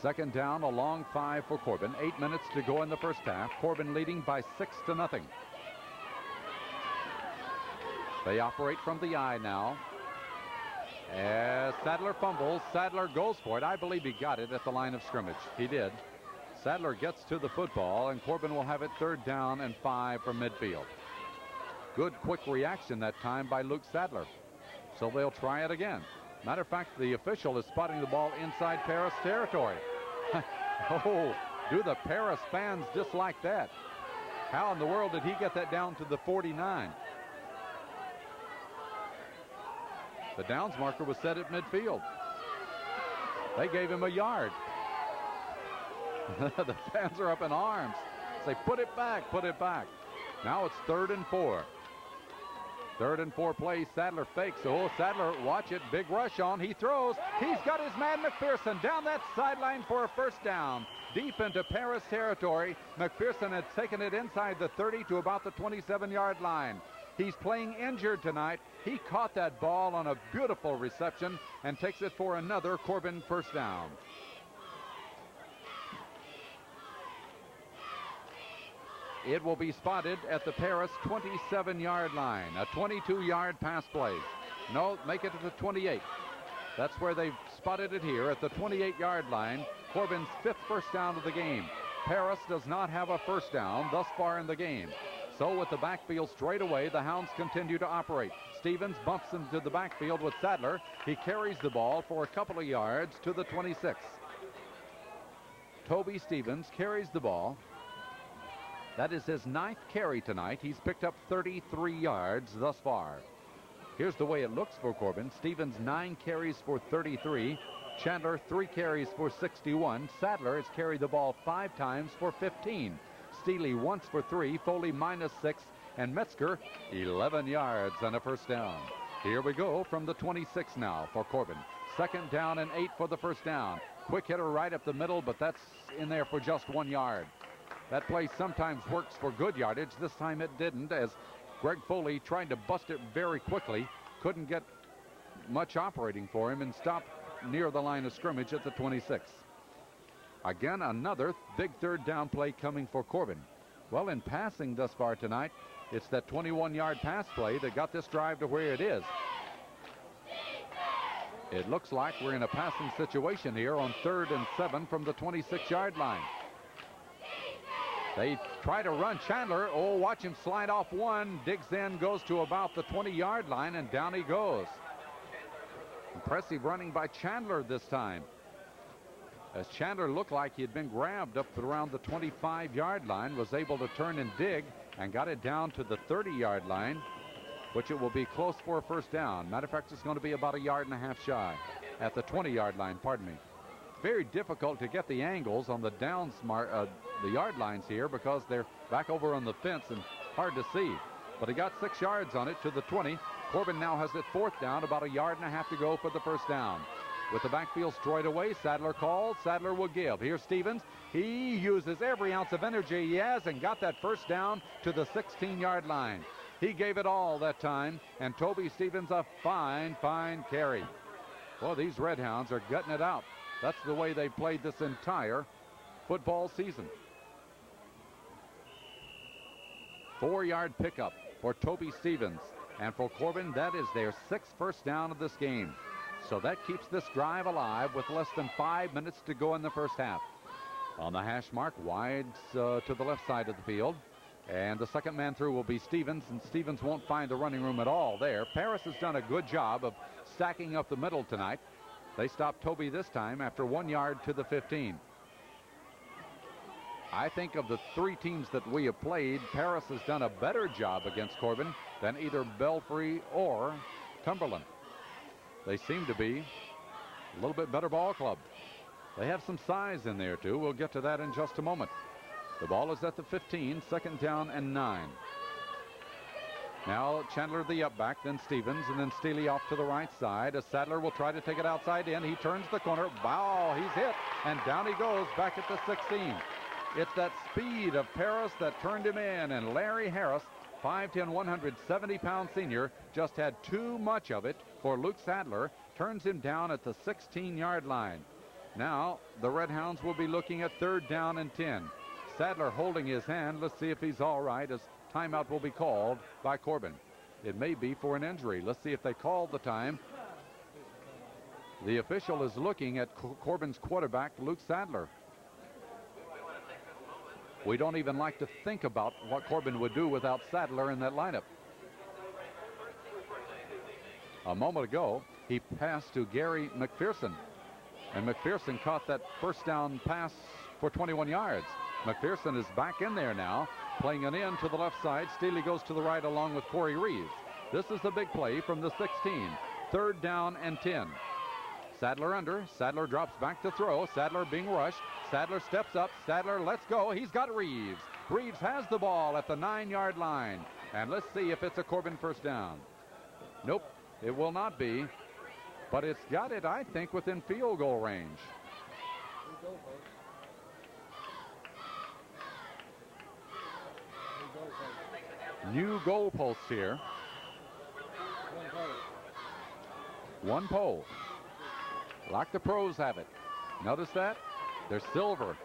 2nd down, a long 5 for Corbin. 8 minutes to go in the first half. Corbin leading by 6-0. They operate from the eye now. As Sadler fumbles, Sadler goes for it. I believe he got it at the line of scrimmage. He did. Sadler gets to the football, and Corbin will have it 3rd down and 5 from midfield. Good quick reaction that time by Luke Sadler. So they'll try it again. Matter of fact, the official is spotting the ball inside Paris territory. Oh, do the Paris fans dislike that? How in the world did he get that down to the 49? The downs marker was set at midfield. They gave him a yard. The fans are up in arms. Say, put it back, put it back. Now it's 3rd and 4. 3rd and 4 play. Sadler fakes. Oh, Sadler, watch it. Big rush on. He throws. He's got his man McPherson down that sideline for a first down. Deep into Paris territory. McPherson had taken it inside the 30 to about the 27-yard line. He's playing injured tonight. He caught that ball on a beautiful reception and takes it for another Corbin first down. It will be spotted at the Paris 27-yard line. A 22-yard pass play. No, make it to the 28. That's where they've spotted it here at the 28-yard line. Corbin's 5th first down of the game. Paris does not have a first down thus far in the game. So with the backfield straight away, the Hounds continue to operate. Stevens bumps into the backfield with Sadler. He carries the ball for a couple of yards to the 26. Toby Stevens carries the ball. That is his 9th carry tonight. He's picked up 33 yards thus far. Here's the way it looks for Corbin. Stevens 9 carries for 33. Chandler 3 carries for 61. Sadler has carried the ball 5 times for 15. Steely once for 3. Foley -6. And Metzger 11 yards and a first down. Here we go from the 26 now for Corbin. 2nd down and 8 for the first down. Quick hitter right up the middle, but that's in there for just 1 yard. That play sometimes works for good yardage. This time it didn't, as Greg Foley tried to bust it very quickly. Couldn't get much operating for him and stopped near the line of scrimmage at the 26. Again, another big 3rd down play coming for Corbin. Well, in passing thus far tonight, it's that 21-yard pass play that got this drive to where it is. It looks like we're in a passing situation here on 3rd and 7 from the 26-yard line. They try to run Chandler. Oh, watch him slide off one. Digs in, goes to about the 20-yard line, and down he goes. Impressive running by Chandler this time, as Chandler looked like he had been grabbed up around the 25-yard line, was able to turn and dig and got it down to the 30-yard line, which it will be close for a first down. Matter of fact, it's going to be about 1.5 yards shy at the 20-yard line, pardon me. Very difficult to get the angles on the the yard lines here, because they're back over on the fence and hard to see. But he got 6 yards on it to the 20. Corbin now has it 4th down, about 1.5 yards to go for the first down. With the backfield straight away, Sadler calls. Sadler will give. Here's Stevens. He uses every ounce of energy he has and got that first down to the 16-yard line. He gave it all that time, and Toby Stevens a fine carry. Well, these Red Hounds are gutting it out. That's the way they played this entire football season. 4-yard pickup for Toby Stevens. And for Corbin, that is their 6th first down of this game. So that keeps this drive alive with less than 5 minutes to go in the first half. On the hash mark, wide to the left side of the field. And the second man through will be Stevens, and Stevens won't find the running room at all there. Paris has done a good job of stacking up the middle tonight. They stopped Toby this time after 1 yard to the 15. I think of the 3 teams that we have played, Paris has done a better job against Corbin than either Belfry or Cumberland. They seem to be a little bit better ball club. They have some size in there too. We'll get to that in just a moment. The ball is at the 15, 2nd down and 9. Now Chandler the up back, then Stevens, and then Steely off to the right side. As Sadler will try to take it outside in. He turns the corner. Wow, he's hit, and down he goes back at the 16. It's that speed of Paris that turned him in, and Larry Harris, 5'10", 170-pound senior, just had too much of it for Luke Sadler. Turns him down at the 16-yard line. Now the Red Hounds will be looking at 3rd down and 10. Sadler holding his hand. Let's see if he's all right, as timeout will be called by Corbin. It may be for an injury. Let's see if they called the time. The official is looking at Corbin's quarterback, Luke Sadler. We don't even like to think about what Corbin would do without Sadler in that lineup. A moment ago, he passed to Gary McPherson, and McPherson caught that first down pass for 21 yards. McPherson is back in there now, playing an end to the left side. Steely goes to the right along with Corey Reeves. This is the big play from the 16. 3rd down and 10. Sadler under. Sadler drops back to throw. Sadler being rushed. Sadler steps up. Sadler lets go. He's got Reeves. Reeves has the ball at the 9-yard line. And let's see if it's a Corbin first down. Nope, it will not be. But it's got it, I think, within field goal range. New goalposts here. One pole. Like the pros have it. Notice that? They're silver.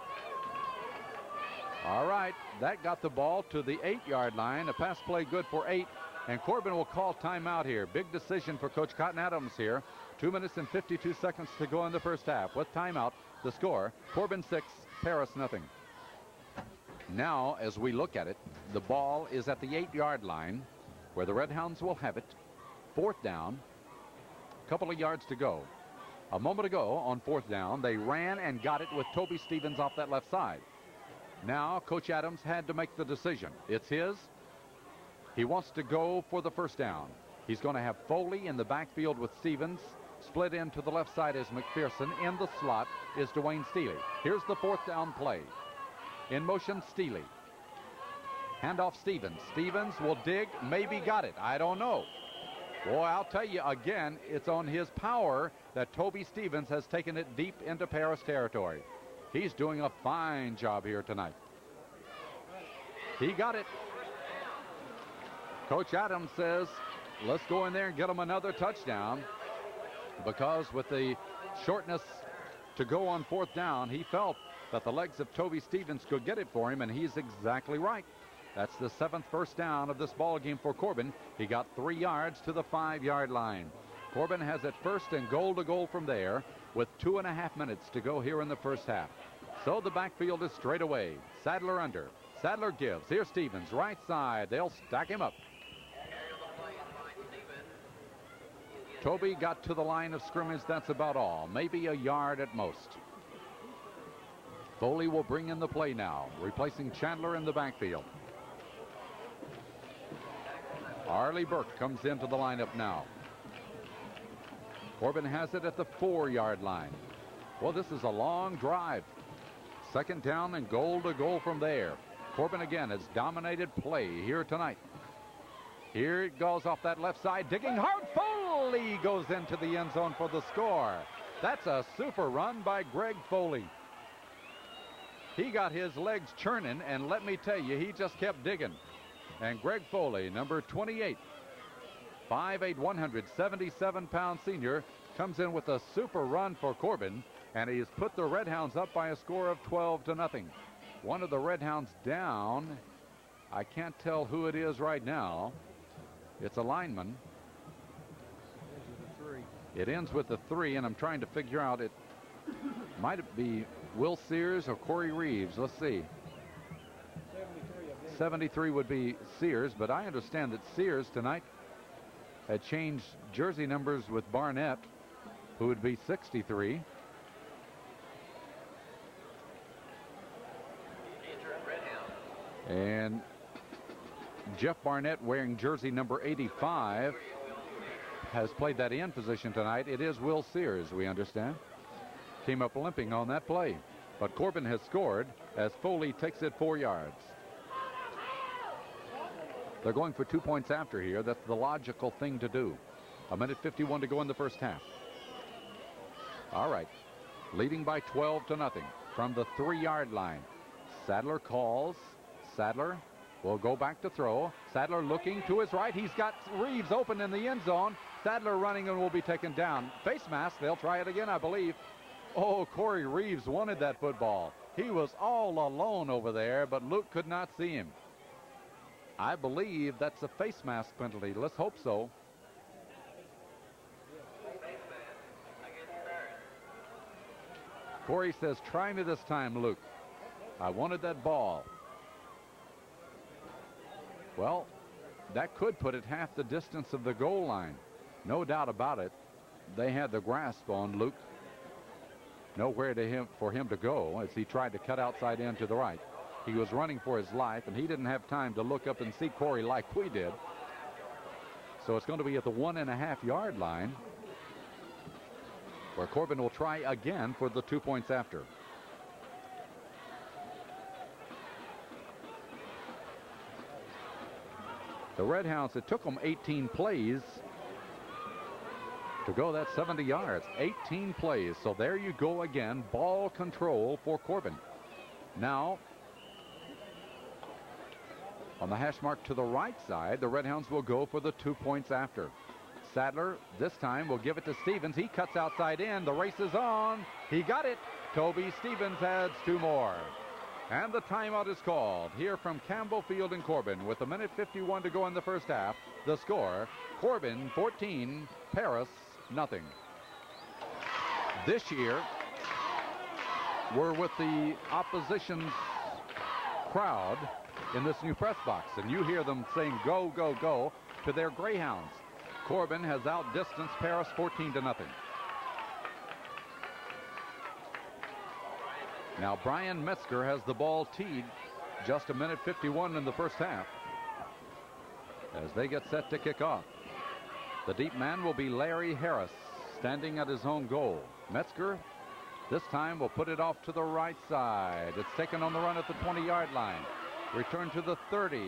All right, that got the ball to the 8-yard line. A pass play good for 8. And Corbin will call timeout here. Big decision for Coach Cotton Adams here. 2 minutes and 52 seconds to go in the first half. With timeout, the score, Corbin 6, Paris nothing. Now, as we look at it, the ball is at the 8-yard line, where the Red Hounds will have it. 4th down. A couple of yards to go. A moment ago on 4th down, they ran and got it with Toby Stevens off that left side. Now, Coach Adams had to make the decision. It's his. He wants to go for the first down. He's going to have Foley in the backfield with Stevens. Split into the left side is McPherson. In the slot is Dwayne Steely. Here's the 4th down play. In motion, Steely. Handoff Stevens. Stevens will dig. Maybe got it. I don't know. Boy, I'll tell you again, it's on his power that Toby Stevens has taken it deep into Paris territory. He's doing a fine job here tonight. He got it. Coach Adams says, let's go in there and get him another touchdown, because with the shortness to go on 4th down, he felt that the legs of Toby Stevens could get it for him, and he's exactly right. That's the 7th first down of this ball game for Corbin. He got 3 yards to the 5-yard line. Corbin has it 1st and goal to goal from there with 2.5 minutes to go here in the first half. So the backfield is straight away. Sadler under. Sadler gives. Here's Stevens, right side. They'll stack him up. Toby got to the line of scrimmage. That's about all. Maybe a yard at most. Foley will bring in the play now, replacing Chandler in the backfield. Arlie Burke comes into the lineup now. Corbin has it at the 4-yard line. Well, this is a long drive. 2nd down and goal to goal from there. Corbin again has dominated play here tonight. Here it goes off that left side, digging hard. Foley goes into the end zone for the score. That's a super run by Greg Foley. He got his legs churning, and let me tell you, he just kept digging. And Greg Foley, number 28, 5'8", 177-pound senior, comes in with a super run for Corbin, and he has put the Redhounds up by a score of 12-0. One of the Redhounds down. I can't tell who it is right now. It's a lineman. It ends with the 3, and I'm trying to figure out, it might be Will Sears or Corey Reeves. Let's see. 73 would be Sears, but I understand that Sears tonight had changed jersey numbers with Barnett, who would be 63. And Jeff Barnett, wearing jersey number 85, has played that end position tonight. It is Will Sears, we understand. Came up limping on that play. But Corbin has scored as Foley takes it 4 yards. They're going for 2 points after here. That's the logical thing to do. 1:51 to go in the first half. All right. Leading by 12-0 from the 3-yard line. Sadler calls. Sadler will go back to throw. Sadler looking to his right. He's got Reeves open in the end zone. Sadler running and will be taken down. Face mask. They'll try it again, I believe. Oh, Corey Reeves wanted that football. He was all alone over there, but Luke could not see him. I believe that's a face mask penalty. Let's hope so. Corey says, try me this time, Luke. I wanted that ball. Well, that could put it half the distance of the goal line. No doubt about it. They had the grasp on Luke. Nowhere for him to go as he tried to cut outside in to the right. He was running for his life, and he didn't have time to look up and see Corey like we did. So it's going to be at the 1.5-yard line, where Corbin will try again for the 2 points after. The Redhounds, it took them 18 plays to go that 70 yards. 18 plays. So there you go again. Ball control for Corbin. Now, on the hash mark to the right side, the Redhounds will go for the 2 points after. Sadler this time will give it to Stevens. He cuts outside in. The race is on. He got it. Toby Stevens adds 2 more. And the timeout is called here from Campbell Field in Corbin with 1:51 to go in the first half. The score, Corbin 14, Paris nothing. This year, we're with the opposition's crowd in this new press box, and you hear them saying go, go, go to their Greyhounds. Corbin has outdistanced Paris 14-0. Now Brian Metzger has the ball teed, just 1:51 in the first half as they get set to kick off. The deep man will be Larry Harris. standing at his own goal. Metzger this time will put it off to the right side. It's taken on the run at the 20-yard line. Return to the 30.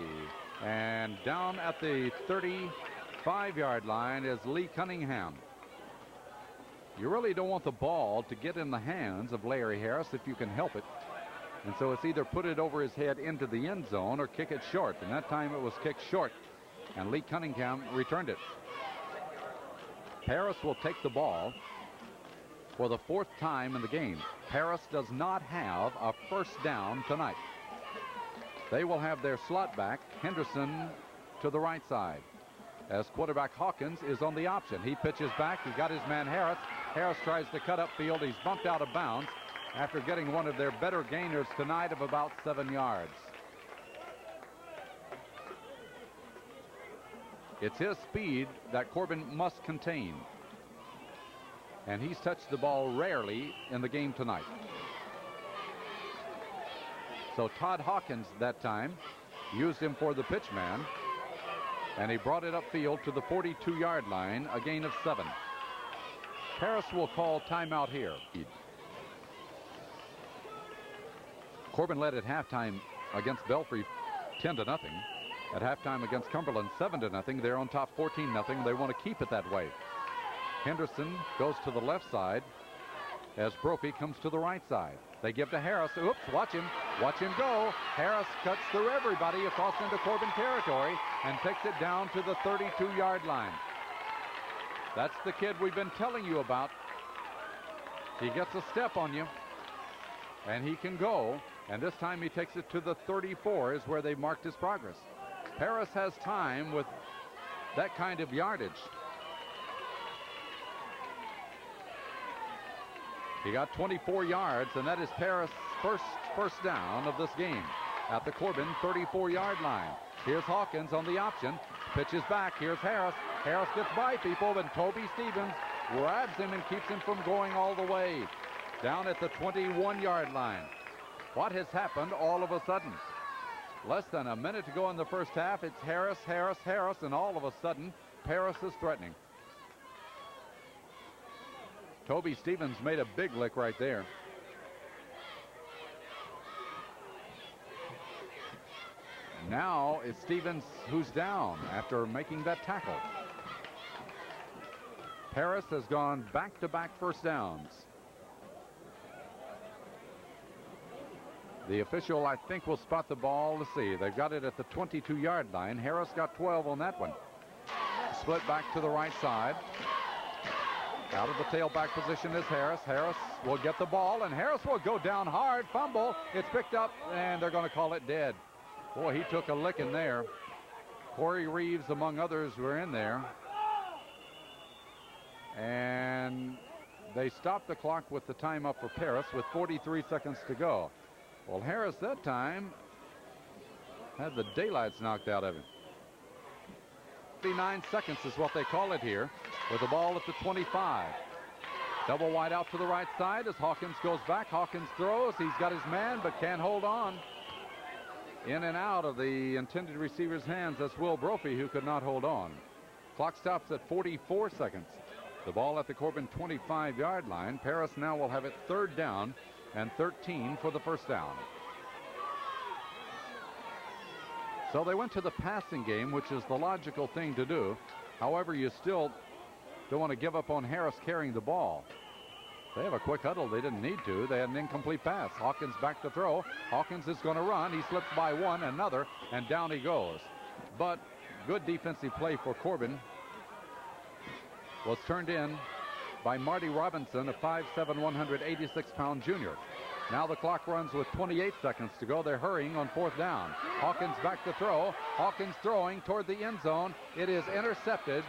And down at the 35-yard line is Lee Cunningham. You really don't want the ball to get in the hands of Larry Harris if you can help it. And so it's either put it over his head into the end zone or kick it short. And that time it was kicked short. And Lee Cunningham returned it. Paris will take the ball for the 4th time in the game. Paris does not have a first down tonight. They will have their slot back, Henderson, to the right side, as quarterback Hawkins is on the option. He pitches back. He got his man Harris. Harris tries to cut upfield. He's bumped out of bounds after getting one of their better gainers tonight of about 7 yards. It's his speed that Corbin must contain. And he's touched the ball rarely in the game tonight. So Todd Hawkins that time used him for the pitch man. And he brought it upfield to the 42-yard line, a gain of 7. Paris will call timeout here. Corbin led at halftime against Belfry 10-0. At halftime against Cumberland 7-0. They're on top 14-0. They want to keep it that way. Henderson goes to the left side as Brophy comes to the right side. They give to Harris. Oops, watch him go. Harris cuts through everybody across into Corbin territory and takes it down to the 32-yard line. That's the kid we've been telling you about. He gets a step on you and he can go, and this time he takes it to the 34 is where they marked his progress. Paris has time with that kind of yardage. He got 24 yards, and that is Paris' first down of this game at the Corbin 34-yard line. Here's Hawkins on the option. Pitches back. Here's Harris. Harris gets by people, and Toby Stevens grabs him and keeps him from going all the way down at the 21-yard line. What has happened all of a sudden? Less than a minute to go in the first half. It's Harris, Harris, Harris, and all of a sudden, Paris is threatening. Toby Stevens made a big lick right there. Now it's Stevens who's down after making that tackle. Paris has gone back-to-back first downs. The official, I think, will spot the ball. Let's see. They've got it at the 22-yard line. Harris got 12 on that one. Split back to the right side. Out of the tailback position is Harris. Harris will get the ball, and Harris will go down hard. Fumble. It's picked up, and they're going to call it dead. Boy, he took a licking there. Corey Reeves, among others, were in there. And they stopped the clock with the time up for Paris with 43 seconds to go. Well, Harris that time had the daylights knocked out of him. 59 seconds is what they call it here, with the ball at the 25. Double wide out to the right side as Hawkins goes back. Hawkins throws. He's got his man, but can't hold on. In and out of the intended receiver's hands. That's Will Brophy, who could not hold on. Clock stops at 44 seconds. The ball at the Corbin 25-yard line. Paris now will have it 3rd down and 13 for the first down. So they went to the passing game, which is the logical thing to do. However, you still don't want to give up on Harris carrying the ball. They have a quick huddle. They didn't need to. They had an incomplete pass. Hawkins back to throw. Hawkins is going to run. He slips by one, another, and down he goes. But good defensive play for Corbin was turned in by Marty Robinson, a 5'7", 186-pound junior. Now the clock runs with 28 seconds to go. They're hurrying on 4th down. Hawkins back to throw. Hawkins throwing toward the end zone. It is intercepted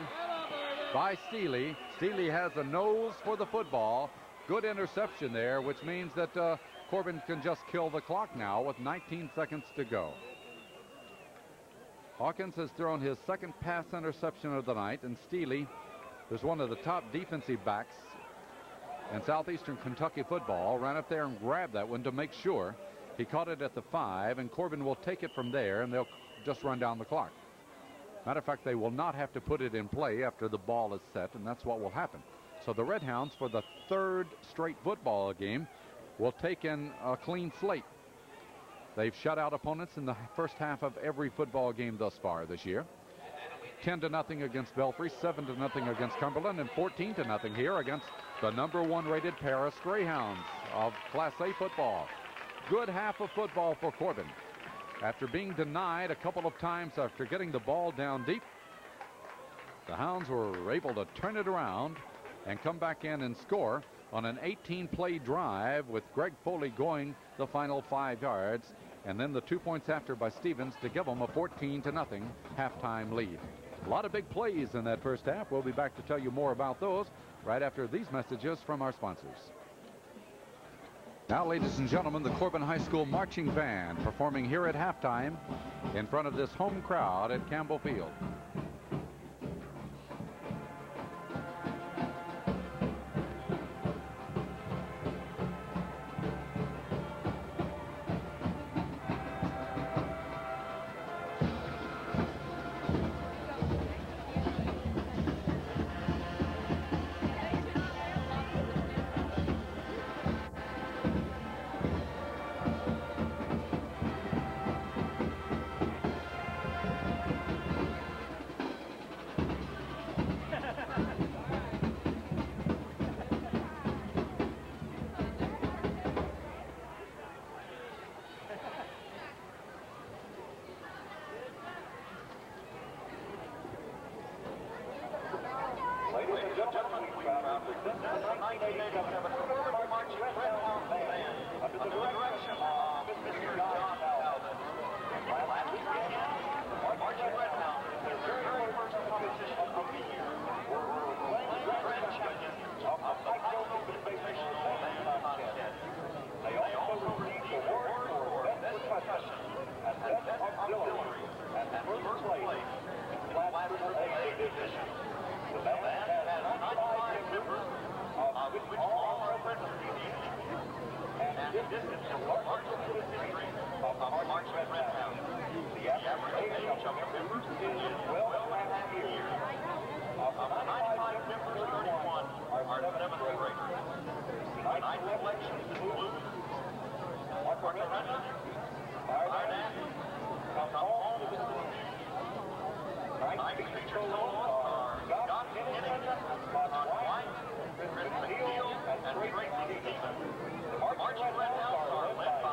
by Steely. Steely has a nose for the football. Good interception there, which means that Corbin can just kill the clock now with 19 seconds to go. Hawkins has thrown his 2nd pass interception of the night, and Steely is one of the top defensive backs in Southeastern Kentucky football. Ran up there and grabbed that one to make sure. He caught it at the 5, and Corbin will take it from there, and they'll just run down the clock. Matter of fact, they will not have to put it in play after the ball is set, and that's what will happen. So the Redhounds, for the third straight football game, will take in a clean slate. They've shut out opponents in the first half of every football game thus far this year. 10-0 against Belfry, 7-0 against Cumberland, and 14-0 here against the #1 rated Paris Greyhounds of Class A football. Good half of football for Corbin. After being denied a couple of times after getting the ball down deep, the Hounds were able to turn it around and come back in and score on an 18-play drive with Greg Foley going the final 5 yards, and then the 2 points after by Stevens to give them a 14-0 halftime lead. A lot of big plays in that first half. We'll be back to tell you more about those right after these messages from our sponsors. Now, ladies and gentlemen, the Corbin High School Marching Band performing here at halftime in front of this home crowd at Campbell Field.
Marching Redhounds are led by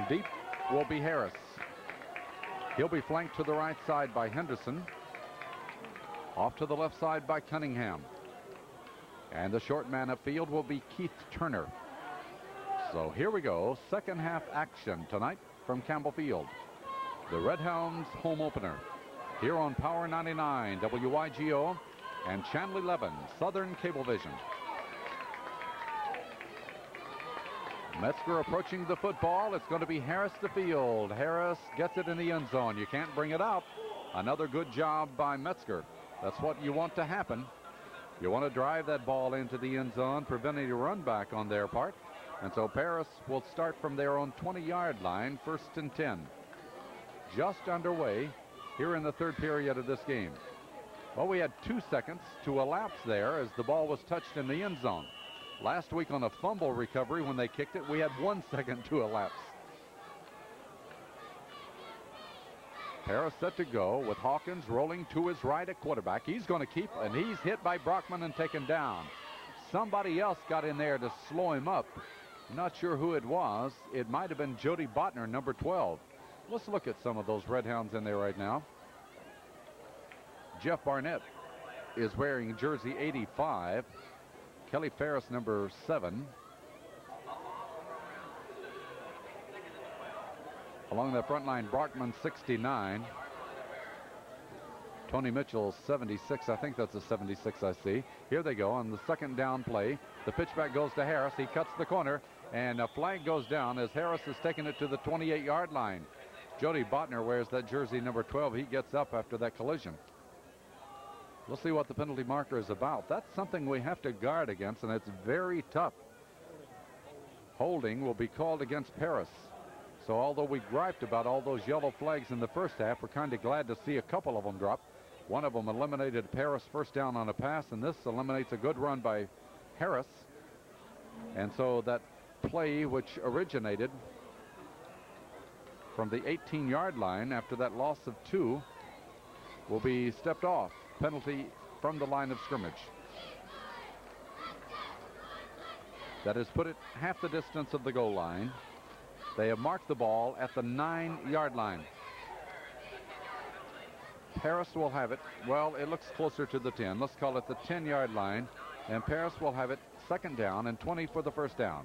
deep will be Harris. He'll be flanked to the right side by Henderson. Off to the left side by Cunningham. And the short man upfield will be Keith Turner. So here we go. Second half action tonight from Campbell Field. The Red Hounds home opener here on Power 99, WYGO, and Channel 11, Southern Cablevision. Metzger approaching the football. It's going to be Harris to field. Harris gets it in the end zone. You can't bring it out. Another good job by Metzger. That's what you want to happen. You want to drive that ball into the end zone, preventing a run back on their part. And so Paris will start from their own 20-yard line, 1st and 10. Just underway here in the third period of this game. Well, we had 2 seconds to elapse there as the ball was touched in the end zone. Last week on a fumble recovery when they kicked it, we had 1 second to elapse. Paris set to go with Hawkins rolling to his right at quarterback. He's going to keep, and he's hit by Brockman and taken down. Somebody else got in there to slow him up. Not sure who it was. It might have been Jody Botner, number 12. Let's look at some of those Red Hounds in there right now. Jeff Barnett is wearing jersey 85. Kelly Ferris, number 7. Along the front line, Brockman, 69. Tony Mitchell, 76. I think that's a 76 I see. Here they go on the second down play. The pitchback goes to Harris. He cuts the corner, and a flag goes down as Harris has taken it to the 28-yard line. Jody Botner wears that jersey number 12. He gets up after that collision. We'll see what the penalty marker is about. That's something we have to guard against, and it's very tough. Holding will be called against Paris. So although we griped about all those yellow flags in the first half, we're kind of glad to see a couple of them drop. One of them eliminated Paris first down on a pass, and this eliminates a good run by Harris. And so that play, which originated from the 18-yard line after that loss of 2, will be stepped off. Penalty from the line of scrimmage. That has put it half the distance of the goal line. They have marked the ball at the 9-yard line. Paris will have it. Well, it looks closer to the 10. Let's call it the 10-yard line. And Paris will have it second down and 20 for the first down.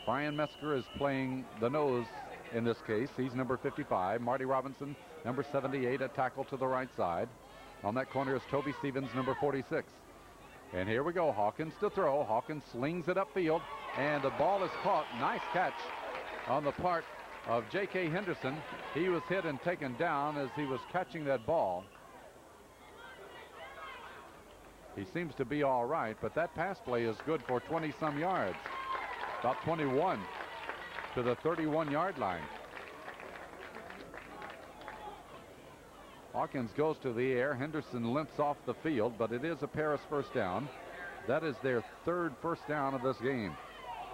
Brian Metzger is playing the nose in this case. He's number 55. Marty Robinson, number 78, at tackle to the right side. On that corner is Toby Stevens, number 46. And here we go. Hawkins to throw. Hawkins slings it upfield, and the ball is caught. Nice catch on the part of J.K. Henderson. He was hit and taken down as he was catching that ball. He seems to be all right, but that pass play is good for 20-some yards. About 21 to the 31-yard line. Hawkins goes to the air. Henderson limps off the field, but it is a Paris first down. That is their third first down of this game.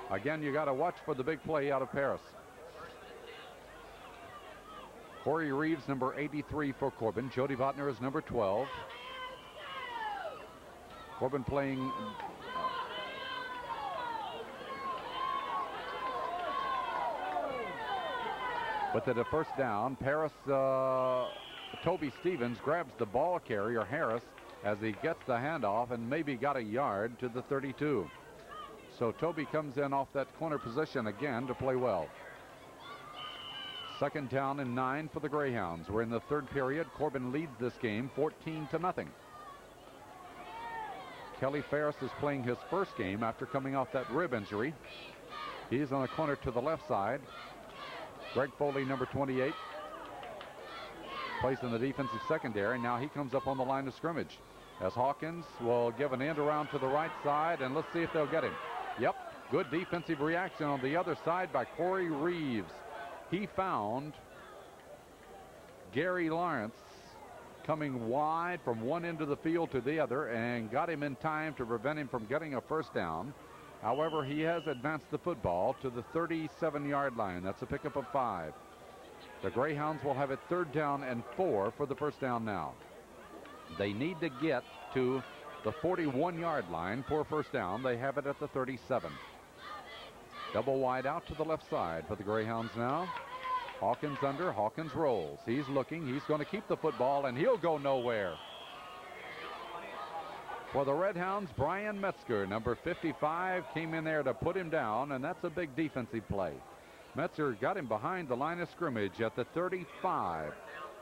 Again, you got to watch for the big play out of Paris. Corey Reeves, number 83 for Corbin. Jody Botner is number 12. Corbin playing with it a first down. Paris, Toby Stevens grabs the ball carrier, Harris, as he gets the handoff and maybe got a yard to the 32. So Toby comes in off that corner position again to play well. Second down and 9 for the Greyhounds. We're in the third period. Corbin leads this game 14-0. Kelly Ferris is playing his first game after coming off that rib injury. He's on the corner to the left side. Greg Foley, number 28, plays in the defensive secondary. Now he comes up on the line of scrimmage as Hawkins will give an end around to the right side, and let's see if they'll get him. Yep, good defensive reaction on the other side by Corey Reeves. He found Gary Lawrence coming wide from one end of the field to the other and got him in time to prevent him from getting a first down. However, he has advanced the football to the 37-yard line. That's a pickup of 5. The Greyhounds will have it third down and 4 for the first down now. They need to get to the 41-yard line for first down. They have it at the 37. Double wide out to the left side for the Greyhounds now. Hawkins under. Hawkins rolls. He's looking. He's going to keep the football, and he'll go nowhere. For the Redhounds, Brian Metzger, number 55, came in there to put him down, and that's a big defensive play. Metzger got him behind the line of scrimmage at the 35,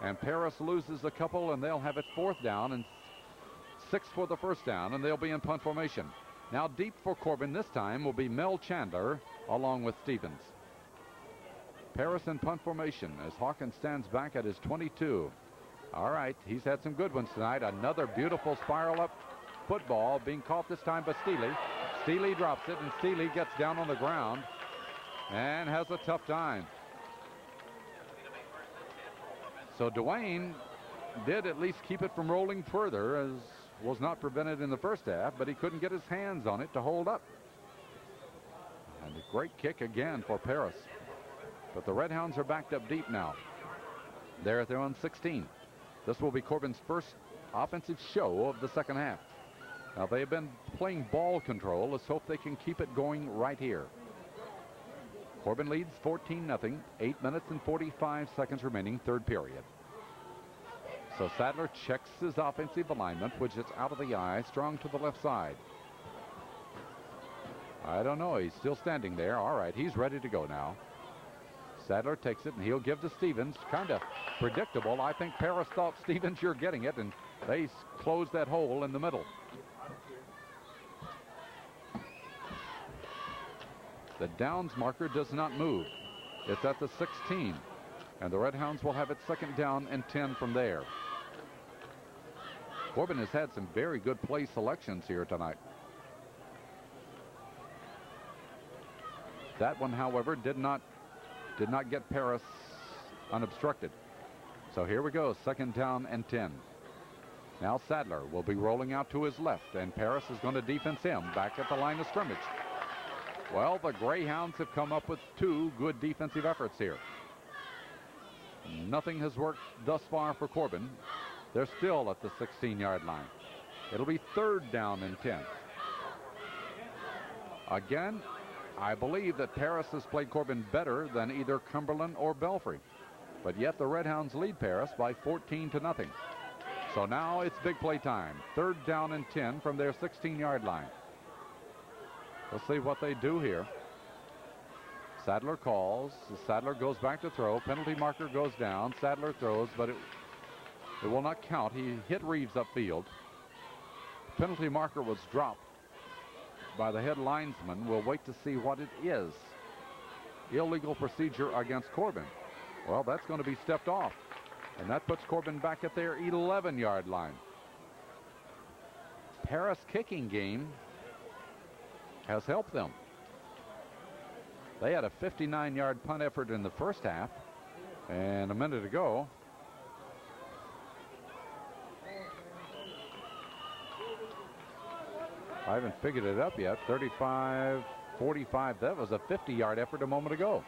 and Paris loses a couple, and they'll have it 4th down and 6 for the 1st down, and they'll be in punt formation. Now deep for Corbin this time will be Mel Chandler along with Stevens. Paris in punt formation as Hawkins stands back at his 22. All right, he's had some good ones tonight. Another beautiful spiral up football being caught this time by Steely. Steely drops it, and Steely gets down on the ground and has a tough time. So Dwayne did at least keep it from rolling further, as was not prevented in the first half, but he couldn't get his hands on it to hold up. And a great kick again for Paris. But the Redhounds are backed up deep now. They're at their own 16. This will be Corbin's first offensive show of the second half. Now they have been playing ball control. Let's hope they can keep it going right here. Corbin leads 14-0. 8 minutes and 45 seconds remaining, third period. So Sadler checks his offensive alignment, which is out of the eye, strong to the left side. I don't know. He's still standing there. All right, he's ready to go now. Sadler takes it, and he'll give to Stevens. Kind of predictable. I think Paris thought, Stevens, you're getting it, and they closed that hole in the middle. The downs marker does not move. It's at the 16, and the Redhounds will have it 2nd down and 10 from there. Corbin has had some very good play selections here tonight. That one, however, did not get Paris unobstructed. So here we go, 2nd down and 10. Now Sadler will be rolling out to his left, and Paris is going to defense him back at the line of scrimmage. Well, the Greyhounds have come up with 2 good defensive efforts here. Nothing has worked thus far for Corbin. They're still at the 16-yard line. It'll be 3rd down and 10. Again, I believe that Paris has played Corbin better than either Cumberland or Belfry. But yet the Redhounds lead Paris by 14-0. So now it's big play time. 3rd down and 10 from their 16-yard line. We'll see what they do here. Sadler calls. Sadler goes back to throw. Penalty marker goes down. Sadler throws, but it will not count. He hit Reeves upfield. Penalty marker was dropped by the head linesman. We'll wait to see what it is. Illegal procedure against Corbin. Well, that's going to be stepped off. And that puts Corbin back at their 11-yard line. Paris kicking game has helped them. They had a 59-yard punt effort in the first half. And a minute ago, I haven't figured it up yet. 35, 45. That was a 50-yard effort a moment ago.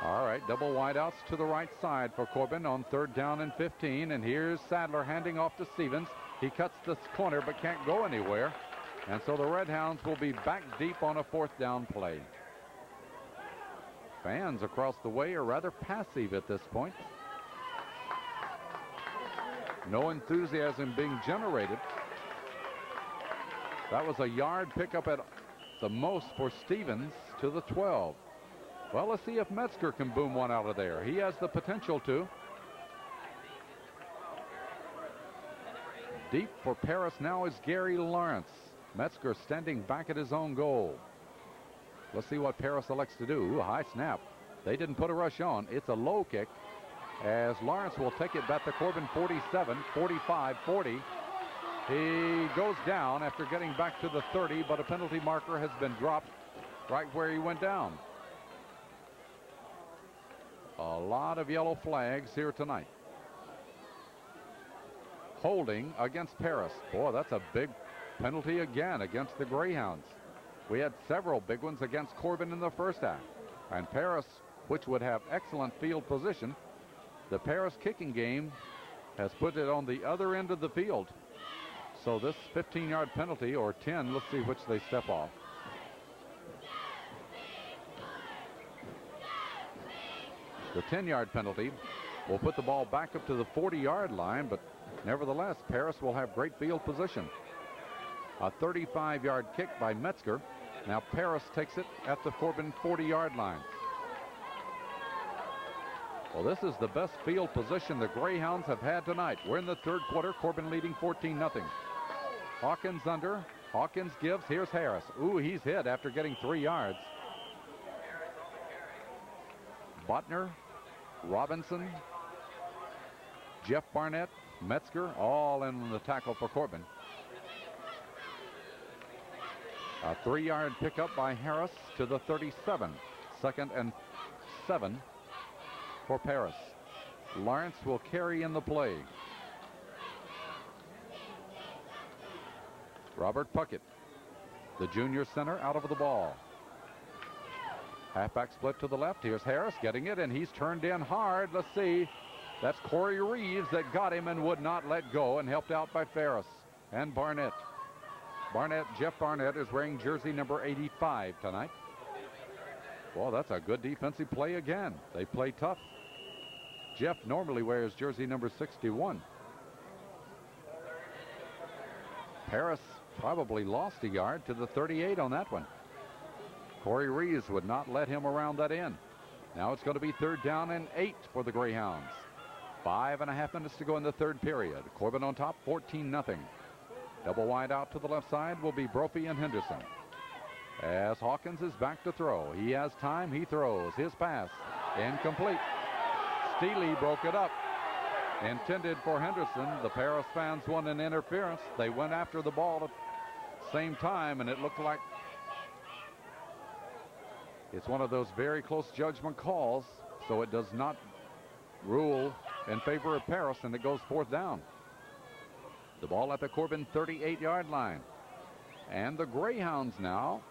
All right, double wideouts to the right side for Corbin on 3rd down and 15. And here's Sadler handing off to Stevens. He cuts this corner but can't go anywhere. And so the Redhounds will be back deep on a 4th down play. Fans across the way are rather passive at this point. No enthusiasm being generated. That was a yard pickup at the most for Stevens to the 12. Well, let's see if Metzger can boom one out of there. He has the potential to. Deep for Paris now is Gary Lawrence. Metzger standing back at his own goal. Let's see what Paris elects to do. Ooh, a high snap. They didn't put a rush on. It's a low kick as Lawrence will take it back to Corbin 47, 45, 40. He goes down after getting back to the 30, but a penalty marker has been dropped right where he went down. A lot of yellow flags here tonight. Holding against Paris. Boy, that's a big penalty again against the Greyhounds. We had several big ones against Corbin in the first half. And Paris, which would have excellent field position, the Paris kicking game has put it on the other end of the field. So this 15-yard penalty, or 10, let's see which they step off. The 10-yard penalty will put the ball back up to the 40-yard line, but nevertheless, Paris will have great field position. A 35-yard kick by Metzger. Now Paris takes it at the Corbin 40-yard line. Well, this is the best field position the Greyhounds have had tonight. We're in the third quarter. Corbin leading 14-0. Hawkins under. Hawkins gives. Here's Harris. Ooh, he's hit after getting 3 yards. Botner, Robinson, Jeff Barnett, Metzger, all in the tackle for Corbin. A 3-yard pickup by Harris to the 37. 2nd and 7 for Paris. Lawrence will carry in the play. Robert Puckett, the junior center, out of the ball. Halfback split to the left. Here's Harris getting it, and he's turned in hard. Let's see. That's Corey Reeves that got him and would not let go, and helped out by Ferris and Barnett. Jeff Barnett is wearing jersey number 85 tonight. Well, that's a good defensive play again. They play tough. Jeff normally wears jersey number 61. Paris probably lost a yard to the 38 on that one. Corey Reeves would not let him around that end. Now it's going to be 3rd down and 8 for the Greyhounds. 5.5 minutes to go in the third period. Corbin on top, 14-0. Double wide out to the left side will be Brophy and Henderson. As Hawkins is back to throw. He has time. He throws. His pass incomplete. Steely broke it up. Intended for Henderson. The Paris fans want an interference. They went after the ball at the same time, and it looked like it's one of those very close judgment calls, so it does not rule in favor of Paris, and it goes 4th down. The ball at the Corbin 38-yard line. And the Greyhounds now,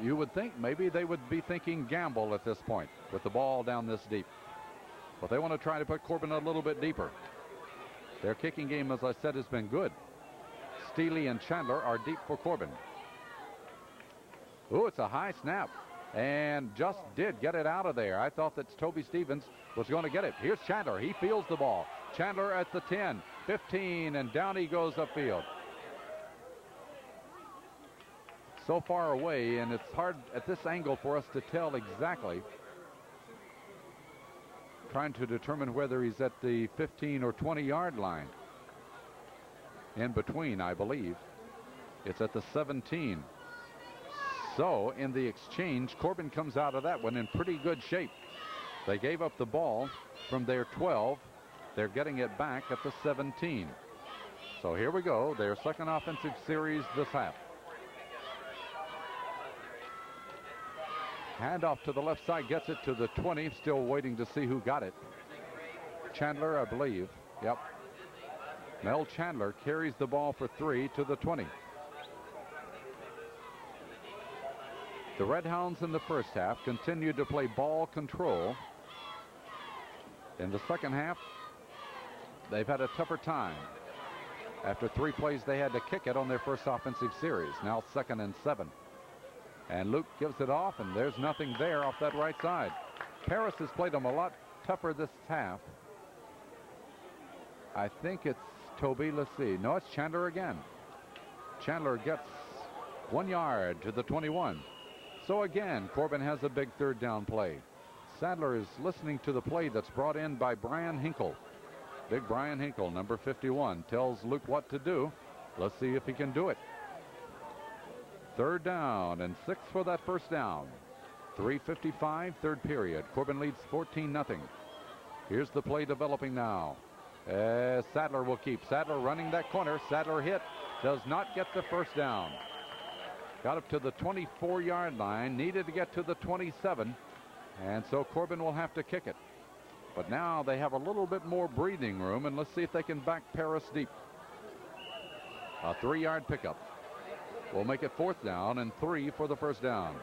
you would think maybe they would be thinking gamble at this point with the ball down this deep. But they want to try to put Corbin a little bit deeper. Their kicking game, as I said, has been good. Steely and Chandler are deep for Corbin. Ooh, it's a high snap. And just did get it out of there. I thought that Toby Stevens was going to get it. Here's Chandler. He fields the ball. Chandler at the 10, 15, and down he goes upfield. So far away, and it's hard at this angle for us to tell exactly. Trying to determine whether he's at the 15 or 20-yard line. In between, I believe. It's at the 17. So, in the exchange, Corbin comes out of that one in pretty good shape. They gave up the ball from their 12. They're getting it back at the 17. So here we go, their second offensive series this half. Handoff to the left side, gets it to the 20. Still waiting to see who got it. Chandler, I believe. Yep. Mel Chandler carries the ball for 3 to the 20. The Red Hounds in the first half continued to play ball control. In the second half, they've had a tougher time. After 3 plays, they had to kick it on their first offensive series. Now 2nd and 7. And Luke gives it off, and there's nothing there off that right side. Paris has played them a lot tougher this half. I think it's Toby. Let's see. No, it's Chandler again. Chandler gets 1 yard to the 21. So again, Corbin has a big 3rd down play. Sadler is listening to the play that's brought in by Brian Hinkle. Big Brian Hinkle, number 51, tells Luke what to do. Let's see if he can do it. 3rd down and 6 for that first down. 3:55, third period. Corbin leads 14-0. Here's the play developing now. Sadler will keep. Sadler running that corner. Sadler hit. Does not get the first down. Got up to the 24-yard line. Needed to get to the 27. And so Corbin will have to kick it. But now they have a little bit more breathing room, and let's see if they can back Paris deep. A 3-yard pickup will make it 4th down and 3 for the first down.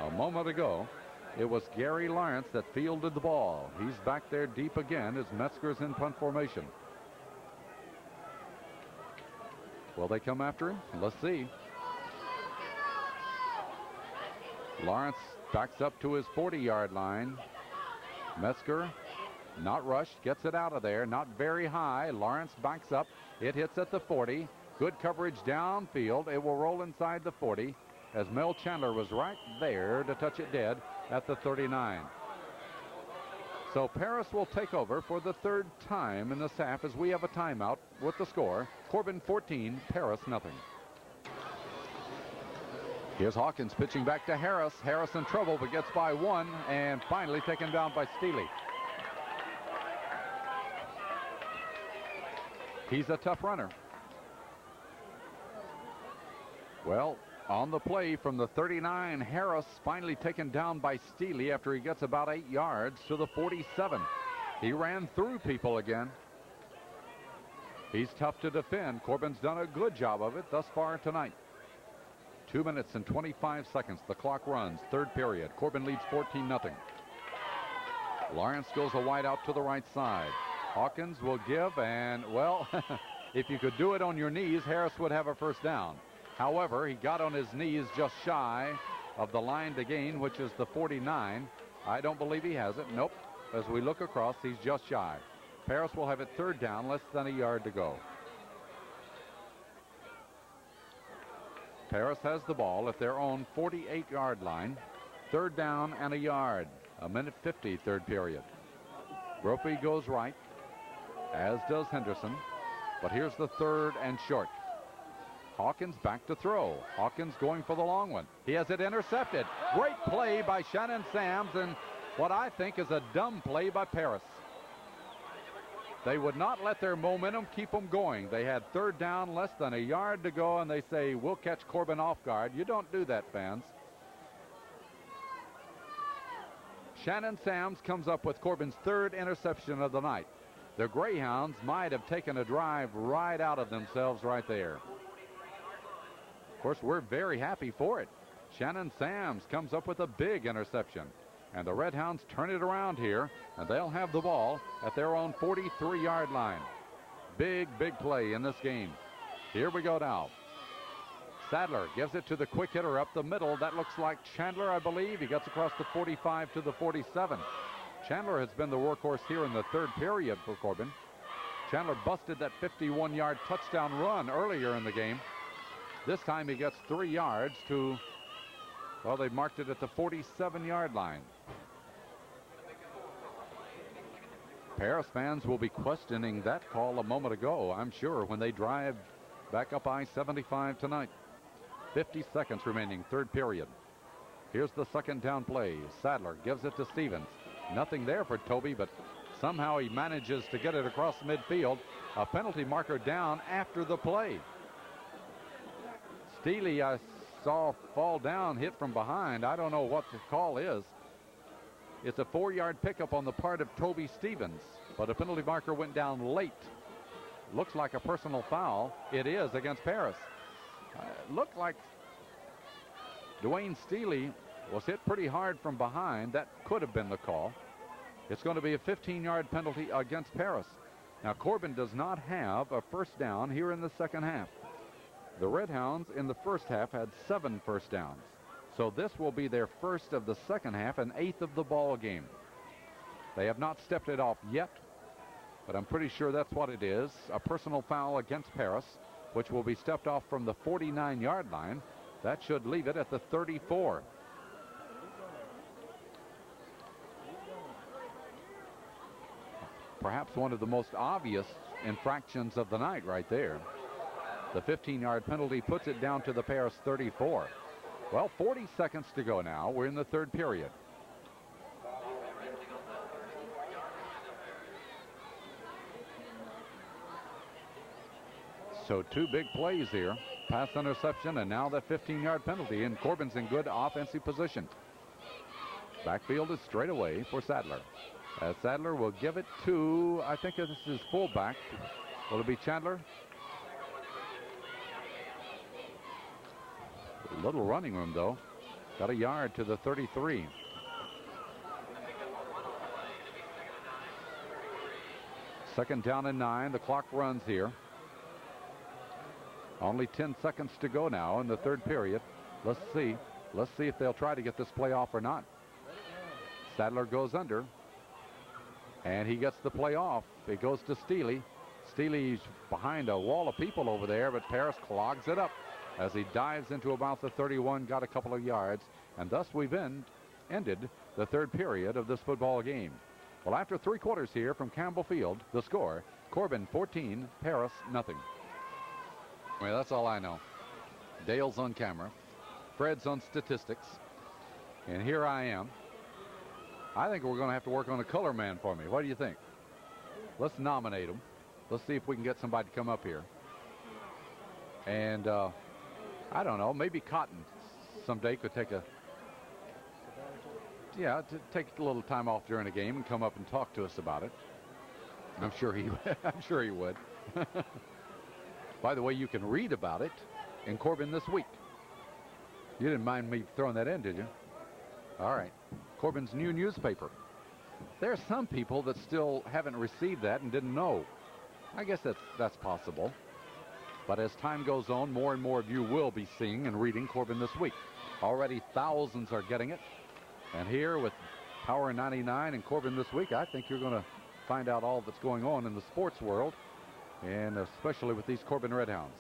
A moment ago, it was Gary Lawrence that fielded the ball. He's back there deep again as Metzger's in punt formation. Will they come after him? Let's see. Lawrence backs up to his 40-yard line. Metzger, not rushed, gets it out of there, not very high. Lawrence backs up. It hits at the 40. Good coverage downfield. It will roll inside the 40 as Mel Chandler was right there to touch it dead at the 39. So Paris will take over for the third time in this half as we have a timeout with the score. Corbin 14, Paris nothing. Here's Hawkins pitching back to Harris. Harris in trouble but gets by one and finally taken down by Steely. He's a tough runner. Well, on the play from the 39, Harris finally taken down by Steely after he gets about 8 yards to the 47. He ran through people again. He's tough to defend. Corbin's done a good job of it thus far tonight. 2 minutes and 25 seconds. The clock runs. Third period. Corbin leads 14-0. Lawrence goes a wide out to the right side. Hawkins will give, and, well, if you could do it on your knees, Harris would have a first down. However, he got on his knees just shy of the line to gain, which is the 49. I don't believe he has it. Nope. As we look across, he's just shy. Paris will have it third down, less than a yard to go. Paris has the ball at their own 48-yard line. Third down and a yard. A minute 50, third period. Brophy goes right, as does Henderson. But here's the third and short. Hawkins back to throw. Hawkins going for the long one. He has it intercepted. Great play by Shannon Sams, and what I think is a dumb play by Paris. They would not let their momentum keep them going. They had third down, less than a yard to go, and they say, we'll catch Corbin off guard. You don't do that, fans. Shannon Sams comes up with Corbin's third interception of the night. The Greyhounds might have taken a drive right out of themselves right there. Of course, we're very happy for it. Shannon Sams comes up with a big interception. And the Red Hounds turn it around here, and they'll have the ball at their own 43-yard line. Big play in this game. Here we go now. Sadler gives it to the quick hitter up the middle. That looks like Chandler, I believe. He gets across the 45 to the 47. Chandler has been the workhorse here in the third period for Corbin. Chandler busted that 51-yard touchdown run earlier in the game. This time he gets 3 yards to, well, they marked it at the 47-yard line. Paris fans will be questioning that call a moment ago, I'm sure, when they drive back up I-75 tonight. 50 seconds remaining, third period. Here's the second down play. Sadler gives it to Stevens. Nothing there for Toby, but somehow he manages to get it across midfield. A penalty marker down after the play. Steely, I saw fall down, hit from behind. I don't know what the call is. It's a 4-yard pickup on the part of Toby Stevens, but a penalty marker went down late. Looks like a personal foul. It is against Paris. Looked like Dwayne Steely was hit pretty hard from behind. That could have been the call. It's going to be a 15-yard penalty against Paris. Now, Corbin does not have a first down here in the second half. The Red Hounds in the first half had 7 first downs. So this will be their first of the second half and 8th of the ball game. They have not stepped it off yet, but I'm pretty sure that's what it is. A personal foul against Paris, which will be stepped off from the 49-yard line. That should leave it at the 34. Perhaps one of the most obvious infractions of the night right there. The 15-yard penalty puts it down to the Paris 34. Well, 40 seconds to go now. We're in the third period. So 2 big plays here. Pass interception and now that 15-yard penalty, and Corbin's in good offensive position. Backfield is straight away for Sadler. As Sadler will give it to, I think this is fullback. Will it be Chandler? A little running room, though. Got a yard to the 33. Second down and 9. The clock runs here. Only 10 seconds to go now in the third period. Let's see. Let's see if they'll try to get this play off or not. Sadler goes under. And he gets the play off. It goes to Steely. Steely's behind a wall of people over there, but Paris clogs it up as he dives into about the 31, got a couple of yards, and thus we've ended the third period of this football game. Well, after 3 quarters here from Campbell Field, the score, Corbin 14, Paris nothing. Well, that's all I know. Dale's on camera. Fred's on statistics. And here I am. I think we're going to have to work on a color man for me. What do you think? Let's nominate him. Let's see if we can get somebody to come up here. And I don't know, maybe Cotton someday could take take a little time off during a game and come up and talk to us about it. I'm sure he would. By the way, you can read about it in Corbin this week. You didn't mind me throwing that in, did you? All right. Corbin's new newspaper. There are some people that still haven't received that and didn't know. I guess that's possible. But as time goes on, more and more of you will be seeing and reading Corbin this week. Already thousands are getting it. And here with Power 99 and Corbin this week, I think you're going to find out all that's going on in the sports world, and especially with these Corbin Red Hounds.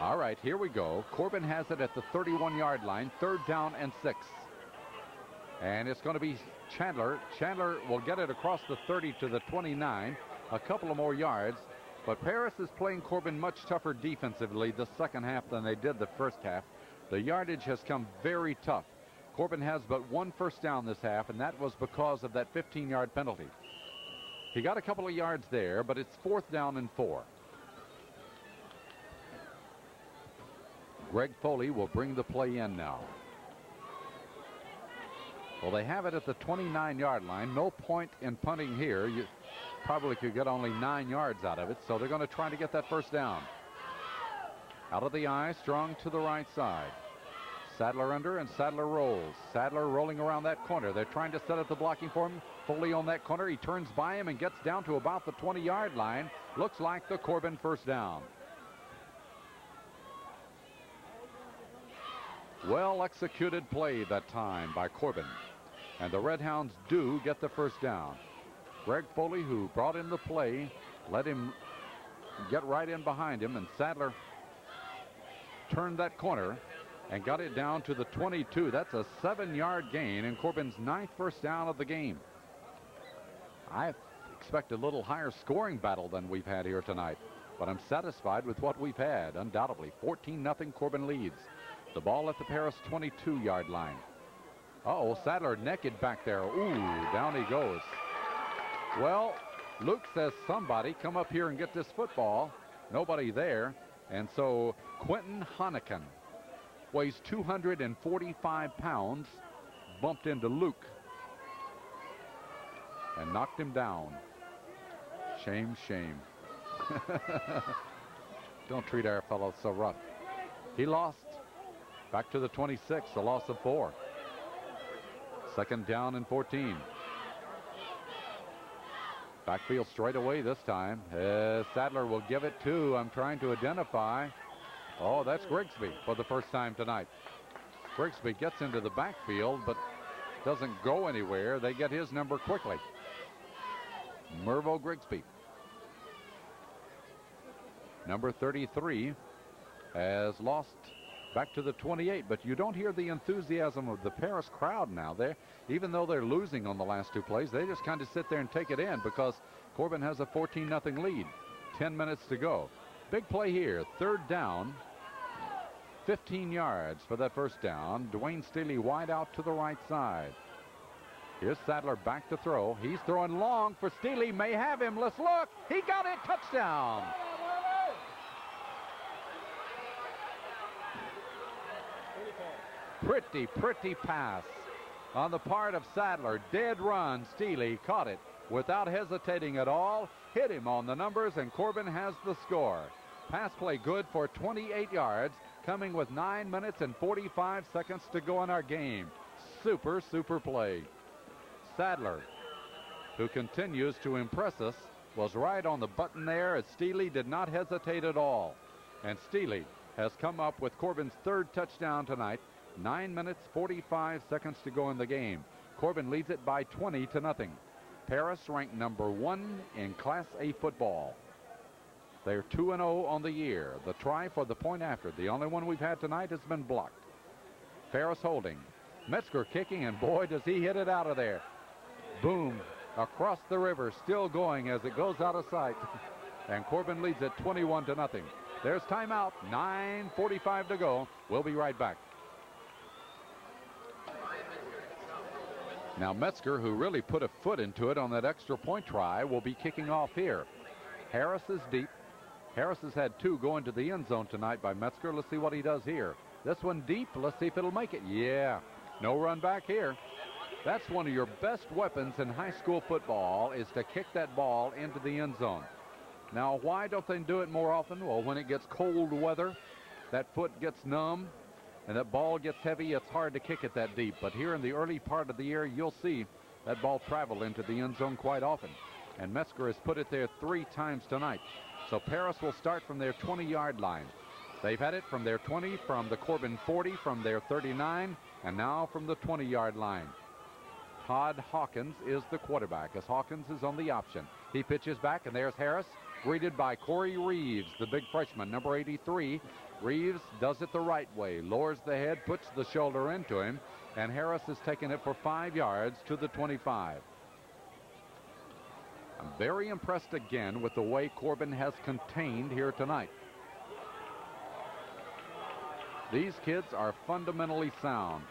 All right, here we go. Corbin has it at the 31-yard line, 3rd down and 6. And it's going to be Chandler. Chandler will get it across the 30 to the 29, a couple of more yards. But Paris is playing Corbin much tougher defensively the second half than they did the first half. The yardage has come very tough. Corbin has but 1 first down this half, and that was because of that 15-yard penalty. He got a couple of yards there, but it's 4th down and 4. Greg Foley will bring the play in now. Well, they have it at the 29-yard line. No point in punting here. You probably could get only 9 yards out of it, so they're going to try to get that first down. Out of the eye, strong to the right side. Sadler under, and Sadler rolls. Sadler rolling around that corner. They're trying to set up the blocking for him. Foley on that corner. He turns by him and gets down to about the 20-yard line. Looks like the Corbin first down. Well executed play that time by Corbin. And the Red Hounds do get the first down. Greg Foley, who brought in the play, let him get right in behind him, and Sadler turned that corner and got it down to the 22. That's a 7-yard gain and Corbin's 9th first down of the game. I expect a little higher scoring battle than we've had here tonight, but I'm satisfied with what we've had. Undoubtedly, 14-0 Corbin leads. The ball at the Paris 22-yard line. Uh-oh, Sadler naked back there. Ooh, down he goes. Well, Luke says somebody come up here and get this football. Nobody there. And so Quentin Honican weighs 245 pounds, bumped into Luke and knocked him down. Shame, shame. Don't treat our fellows so rough. He lost. Back to the 26, a loss of 4. 2nd down and 14. Backfield straight away this time. Sadler will give it to, I'm trying to identify. Oh, that's Grigsby for the first time tonight. Grigsby gets into the backfield, but doesn't go anywhere. They get his number quickly. Mervo Grigsby. Number 33 has lost back to the 28, but you don't hear the enthusiasm of the Paris crowd now. Even though they're losing on the last 2 plays, they just kind of sit there and take it in because Corbin has a 14-0 lead. 10 minutes to go. Big play here. 3rd down. 15 yards for that first down. Dwayne Steely wide out to the right side. Here's Sadler back to throw. He's throwing long for Steely. May have him. Let's look. He got it. Touchdown. Pretty pass on the part of Sadler. Dead run. Steely caught it without hesitating at all. Hit him on the numbers, and Corbin has the score. Pass play good for 28 yards, coming with 9 minutes and 45 seconds to go in our game. Super play. Sadler, who continues to impress us, was right on the button there as Steely did not hesitate at all. And Steely has come up with Corbin's 3rd touchdown tonight. 9 minutes, 45 seconds to go in the game. Corbin leads it by 20-0. Paris ranked number 1 in Class A football. They're 2-0 on the year. The try for the point after, the only one we've had tonight, has been blocked. Paris holding. Metzger kicking, and boy, does he hit it out of there. Boom. Across the river, still going as it goes out of sight. And Corbin leads it 21-0. There's timeout. 9:45 to go. We'll be right back. Now Metzger, who really put a foot into it on that extra point try, will be kicking off here. Harris is deep. Harris has had 2 go into the end zone tonight by Metzger. Let's see what he does here. This one deep. Let's see if it'll make it. Yeah. No run back here. That's one of your best weapons in high school football, is to kick that ball into the end zone. Now, why don't they do it more often? Well, when it gets cold weather, that foot gets numb and that ball gets heavy. It's hard to kick it that deep. But here in the early part of the year, you'll see that ball travel into the end zone quite often. And Metzger has put it there 3 times tonight. So Paris will start from their 20-yard line. They've had it from their 20, from the Corbin 40, from their 39, and now from the 20-yard line. Todd Hawkins is the quarterback, as Hawkins is on the option. He pitches back, and there's Harris, greeted by Corey Reeves, the big freshman, number 83. Reeves does it the right way, lowers the head, puts the shoulder into him, and Harris has taken it for 5 yards to the 25. I'm very impressed again with the way Corbin has contained here tonight. These kids are fundamentally sound.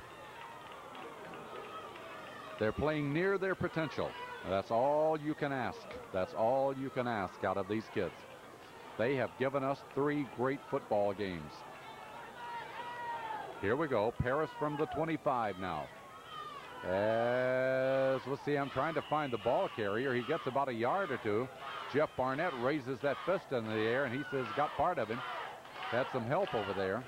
They're playing near their potential. That's all you can ask. That's all you can ask out of these kids. They have given us 3 great football games. Here we go. Paris from the 25 now. Let's see, I'm trying to find the ball carrier. He gets about a yard or 2. Jeff Barnett raises that fist in the air, and he says got part of him. Had some help over there.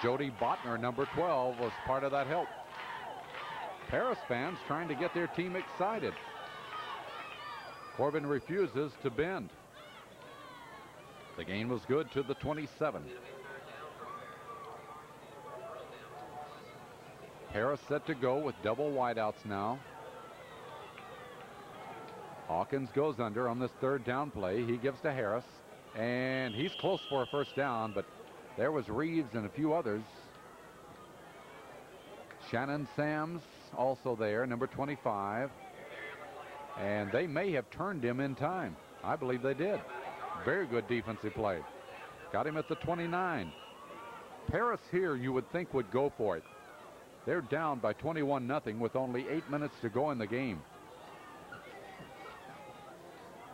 Jody Botner, number 12, was part of that help. Paris fans trying to get their team excited. Corbin refuses to bend. The gain was good to the 27. Paris set to go with double wideouts now. Hawkins goes under on this 3rd down play. He gives to Harris, and he's close for a first down, but there was Reeves and a few others. Shannon Sams also there, number 25. And they may have turned him in time. I believe they did. Very good defensive play. Got him at the 29. Paris here, you would think, would go for it. They're down by 21-0 with only 8 minutes to go in the game.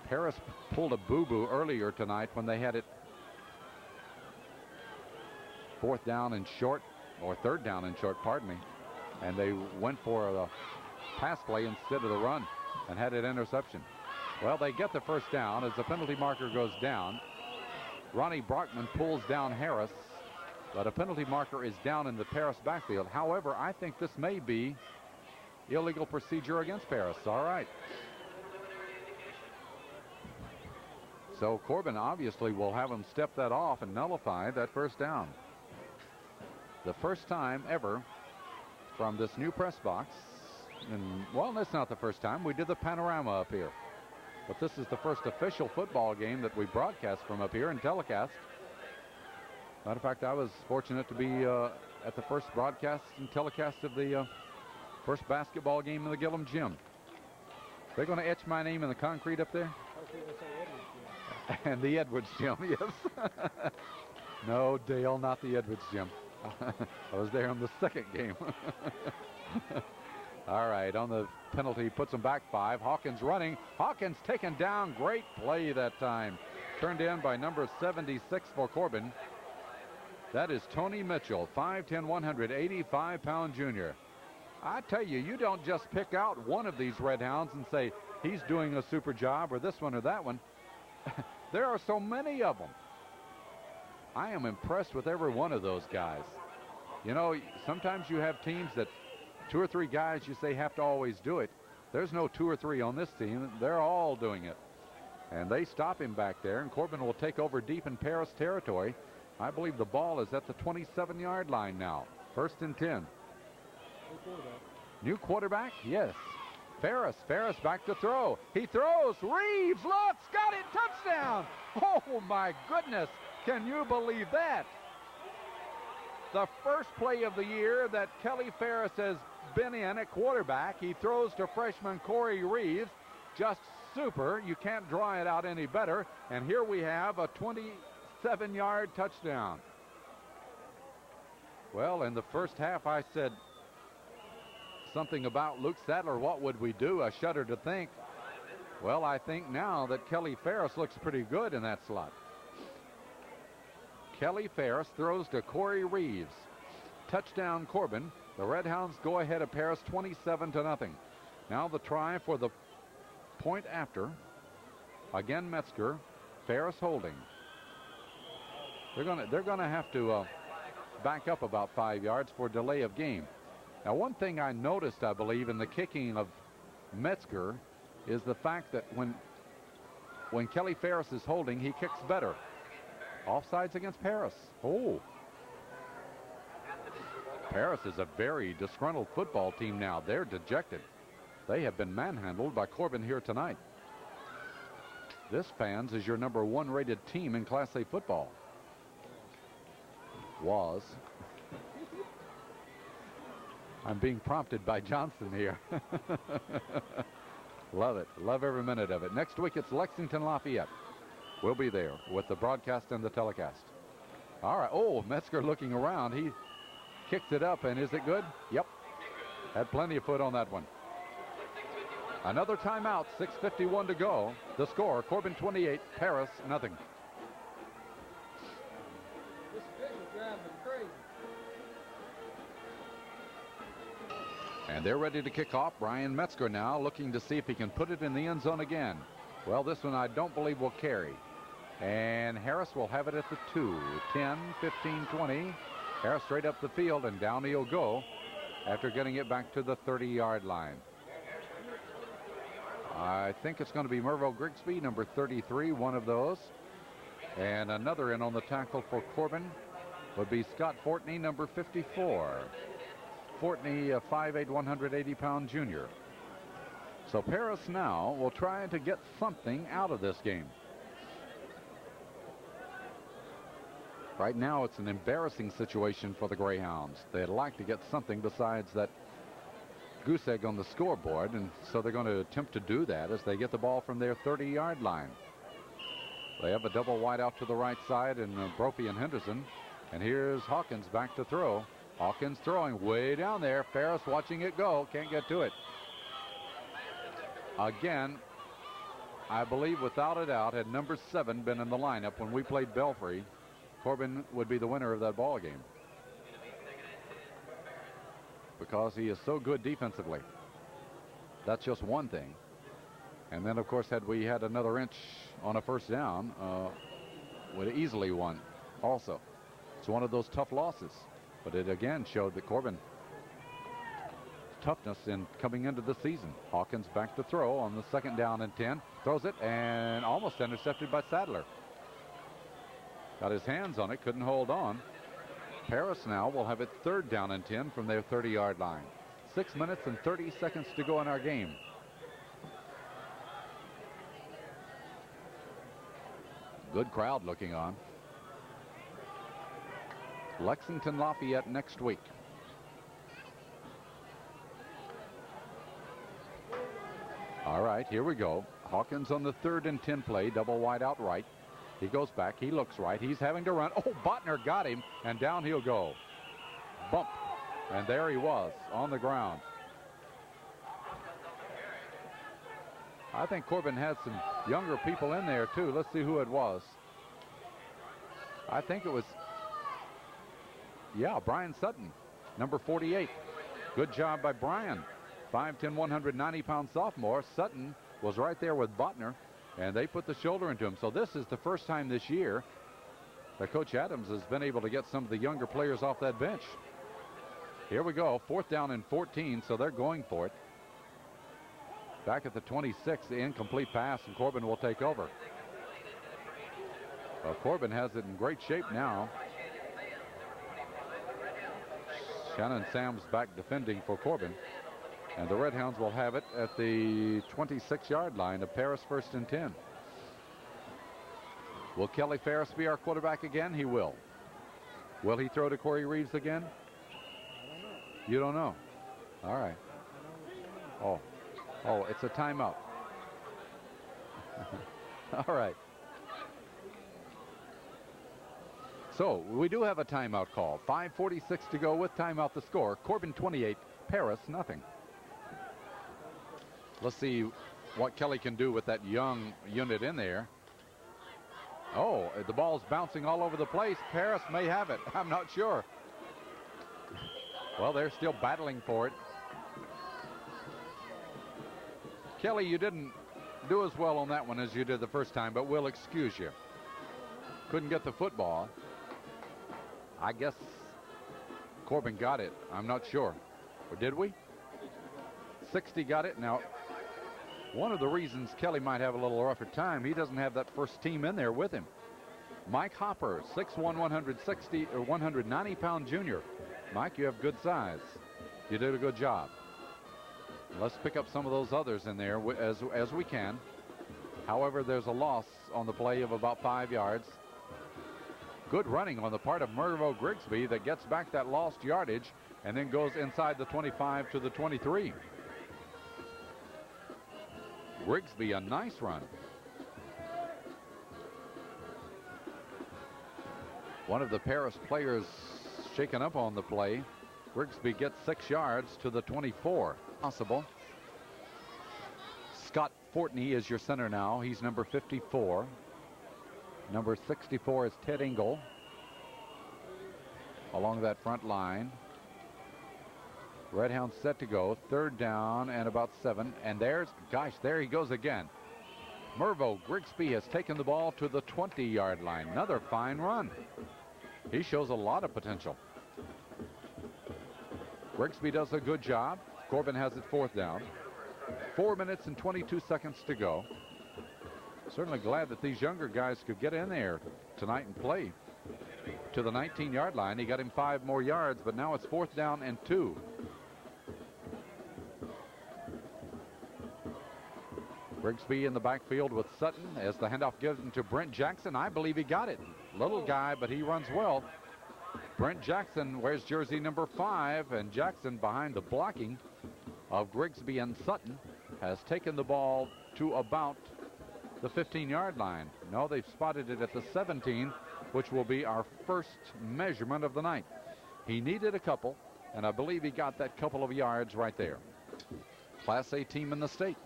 Paris pulled a boo-boo earlier tonight when they had it 4th down and short, or 3rd down and short, pardon me. And they went for a pass play instead of the run and had an interception. Well, they get the first down as the penalty marker goes down. Ronnie Brockman pulls down Harris, but a penalty marker is down in the Paris backfield. However, I think this may be illegal procedure against Paris. All right. So Corbin obviously will have him step that off and nullify that first down. The first time ever from this new press box, and well, that's not the first time. We did the panorama up here, but this is the first official football game that we broadcast from up here and telecast. Matter of fact, I was fortunate to be at the first broadcast and telecast of the first basketball game in the Gillum Gym. They're going to etch my name in the concrete up there? And the Edwards Gym, yes. No, Dale, not the Edwards Gym. I was there on the second game. All right, on the penalty, puts him back 5. Hawkins running. Hawkins taken down. Great play that time. Turned in by number 76 for Corbin. That is Tony Mitchell, 5'10", 185-pound junior. I tell you, you don't just pick out one of these Red Hounds and say he's doing a super job, or this one or that one. There are so many of them. I am impressed with every one of those guys. You know, sometimes you have teams that 2 or 3 guys you say have to always do it. There's no 2 or 3 on this team. They're all doing it. And they stop him back there, and Corbin will take over deep in Paris territory. I believe the ball is at the 27-yard line now. 1st and 10. New quarterback? Yes. Ferris back to throw. He throws. Reeves looks. Got it. Touchdown. Oh, my goodness. Can you believe that? The first play of the year that Kelly Ferris has been in at quarterback. He throws to freshman Corey Reeves. Just super. You can't draw it out any better. And here we have a 27-yard touchdown. Well, in the first half, I said something about Luke Sadler. What would we do? I shudder to think. Well, I think now that Kelly Ferris looks pretty good in that slot. Kelly Ferris throws to Corey Reeves. Touchdown, Corbin. The Red Hounds go ahead of Paris 27-0. Now the try for the point after. Again, Metzger. Ferris holding. They're gonna have to back up about 5 yards for delay of game. Now, one thing I noticed, I believe, in the kicking of Metzger is the fact that when Kelly Ferris is holding, he kicks better. Offsides against Paris. Oh. Paris is a very disgruntled football team now. They're dejected. They have been manhandled by Corbin here tonight. This, fans, is your number 1 rated team in Class A football. Was. I'm being prompted by Johnson here. Love it. Love every minute of it. Next week, it's Lexington Lafayette. We'll be there with the broadcast and the telecast. All right. Oh, Metzger looking around. He kicked it up, and is it good? Yep. Had plenty of foot on that one. Another timeout. 6:51 to go. The score, Corbin 28, Paris nothing. And they're ready to kick off. Brian Metzger now looking to see if he can put it in the end zone again. Well, this one I don't believe will carry. And Harris will have it at the 2. 10, 15, 20. Harris straight up the field, and down he'll go after getting it back to the 30-yard line. I think it's going to be Mervo Grigsby, number 33, one of those. And another in on the tackle for Corbin would be Scott Fortney, number 54. Fortney, a 5'8", 180-pound junior. So Paris now will try to get something out of this game. Right now, it's an embarrassing situation for the Greyhounds. They'd like to get something besides that goose egg on the scoreboard, and so they're going to attempt to do that as they get the ball from their 30-yard line. They have a double wide out to the right side, and Brophy and Henderson. And here's Hawkins back to throw. Hawkins throwing way down there. Ferris watching it go. Can't get to it. Again, I believe without a doubt, had number 7 been in the lineup when we played Belfry, Corbin would be the winner of that ball game, because he is so good defensively. That's just one thing. And then, of course, had we had another inch on a first down, would have easily won also. It's one of those tough losses. But it again showed that Corbin toughness in coming into the season. Hawkins back to throw on the 2nd down and 10. Throws it and almost intercepted by Sadler. Got his hands on it, couldn't hold on. Paris now will have it 3rd down and 10 from their 30-yard line. 6 minutes and 30 seconds to go in our game. Good crowd looking on. Lexington Lafayette next week. All right, here we go. Hawkins on the 3rd and 10 play, double wide out right. He goes back, he looks right, he's having to run. Oh, Botner got him, and down he'll go. Bump, and there he was on the ground. I think Corbin had some younger people in there too. Let's see who it was. I think it was, yeah, Brian Sutton, number 48. Good job by Brian. 5'10", 190-pound sophomore. Sutton was right there with Botner, and they put the shoulder into him. So this is the first time this year that Coach Adams has been able to get some of the younger players off that bench. Here we go, 4th down and 14, so they're going for it. Back at the 26, the incomplete pass, and Corbin will take over. Well, Corbin has it in great shape now. Shannon Sam's back defending for Corbin. And the Red Hounds will have it at the 26-yard line. Of Paris 1st and 10. Will Kelly Ferris be our quarterback again? He will. Will he throw to Corey Reeves again? You don't know. All right. Oh, it's a timeout. All right. So we do have a timeout call. 5:46 to go with timeout. The score: Corbin 28, Paris nothing. Let's see what Kelly can do with that young unit in there. Oh, the ball's bouncing all over the place. Paris may have it. I'm not sure. Well, they're still battling for it. Kelly, you didn't do as well on that one as you did the first time, but we'll excuse you. Couldn't get the football. I guess Corbin got it. I'm not sure. Or did we? 60 got it. Now, one of the reasons Kelly might have a little rougher time, he doesn't have that first team in there with him. Mike Hopper, 6'1", 160 or 190-pound junior. Mike, you have good size. You did a good job. Let's pick up some of those others in there as we can. However, there's a loss on the play of about 5 yards. Good running on the part of Mervo Grigsby that gets back that lost yardage and then goes inside the 25 to the 23. Grigsby, a nice run. One of the Paris players shaken up on the play. Grigsby gets 6 yards to the 24. Possible. Scott Fortney is your center now. He's number 54. Number 64 is Ted Engel along that front line. Red Hounds set to go. 3rd down and about 7. And there he goes again. Mervo Grigsby has taken the ball to the 20-yard line. Another fine run. He shows a lot of potential. Grigsby does a good job. Corbin has it 4th down. 4 minutes and 22 seconds to go. Certainly glad that these younger guys could get in there tonight and play. To the 19-yard line. He got him 5 more yards, but now it's 4th down and 2. Grigsby in the backfield with Sutton as the handoff gives him to Brent Jackson. I believe he got it. Little guy, but he runs well. Brent Jackson wears jersey number 5, and Jackson, behind the blocking of Grigsby and Sutton, has taken the ball to about the 15-yard line. No, they've spotted it at the 17, which will be our first measurement of the night. He needed a couple, and I believe he got that couple of yards right there. Class A team in the state.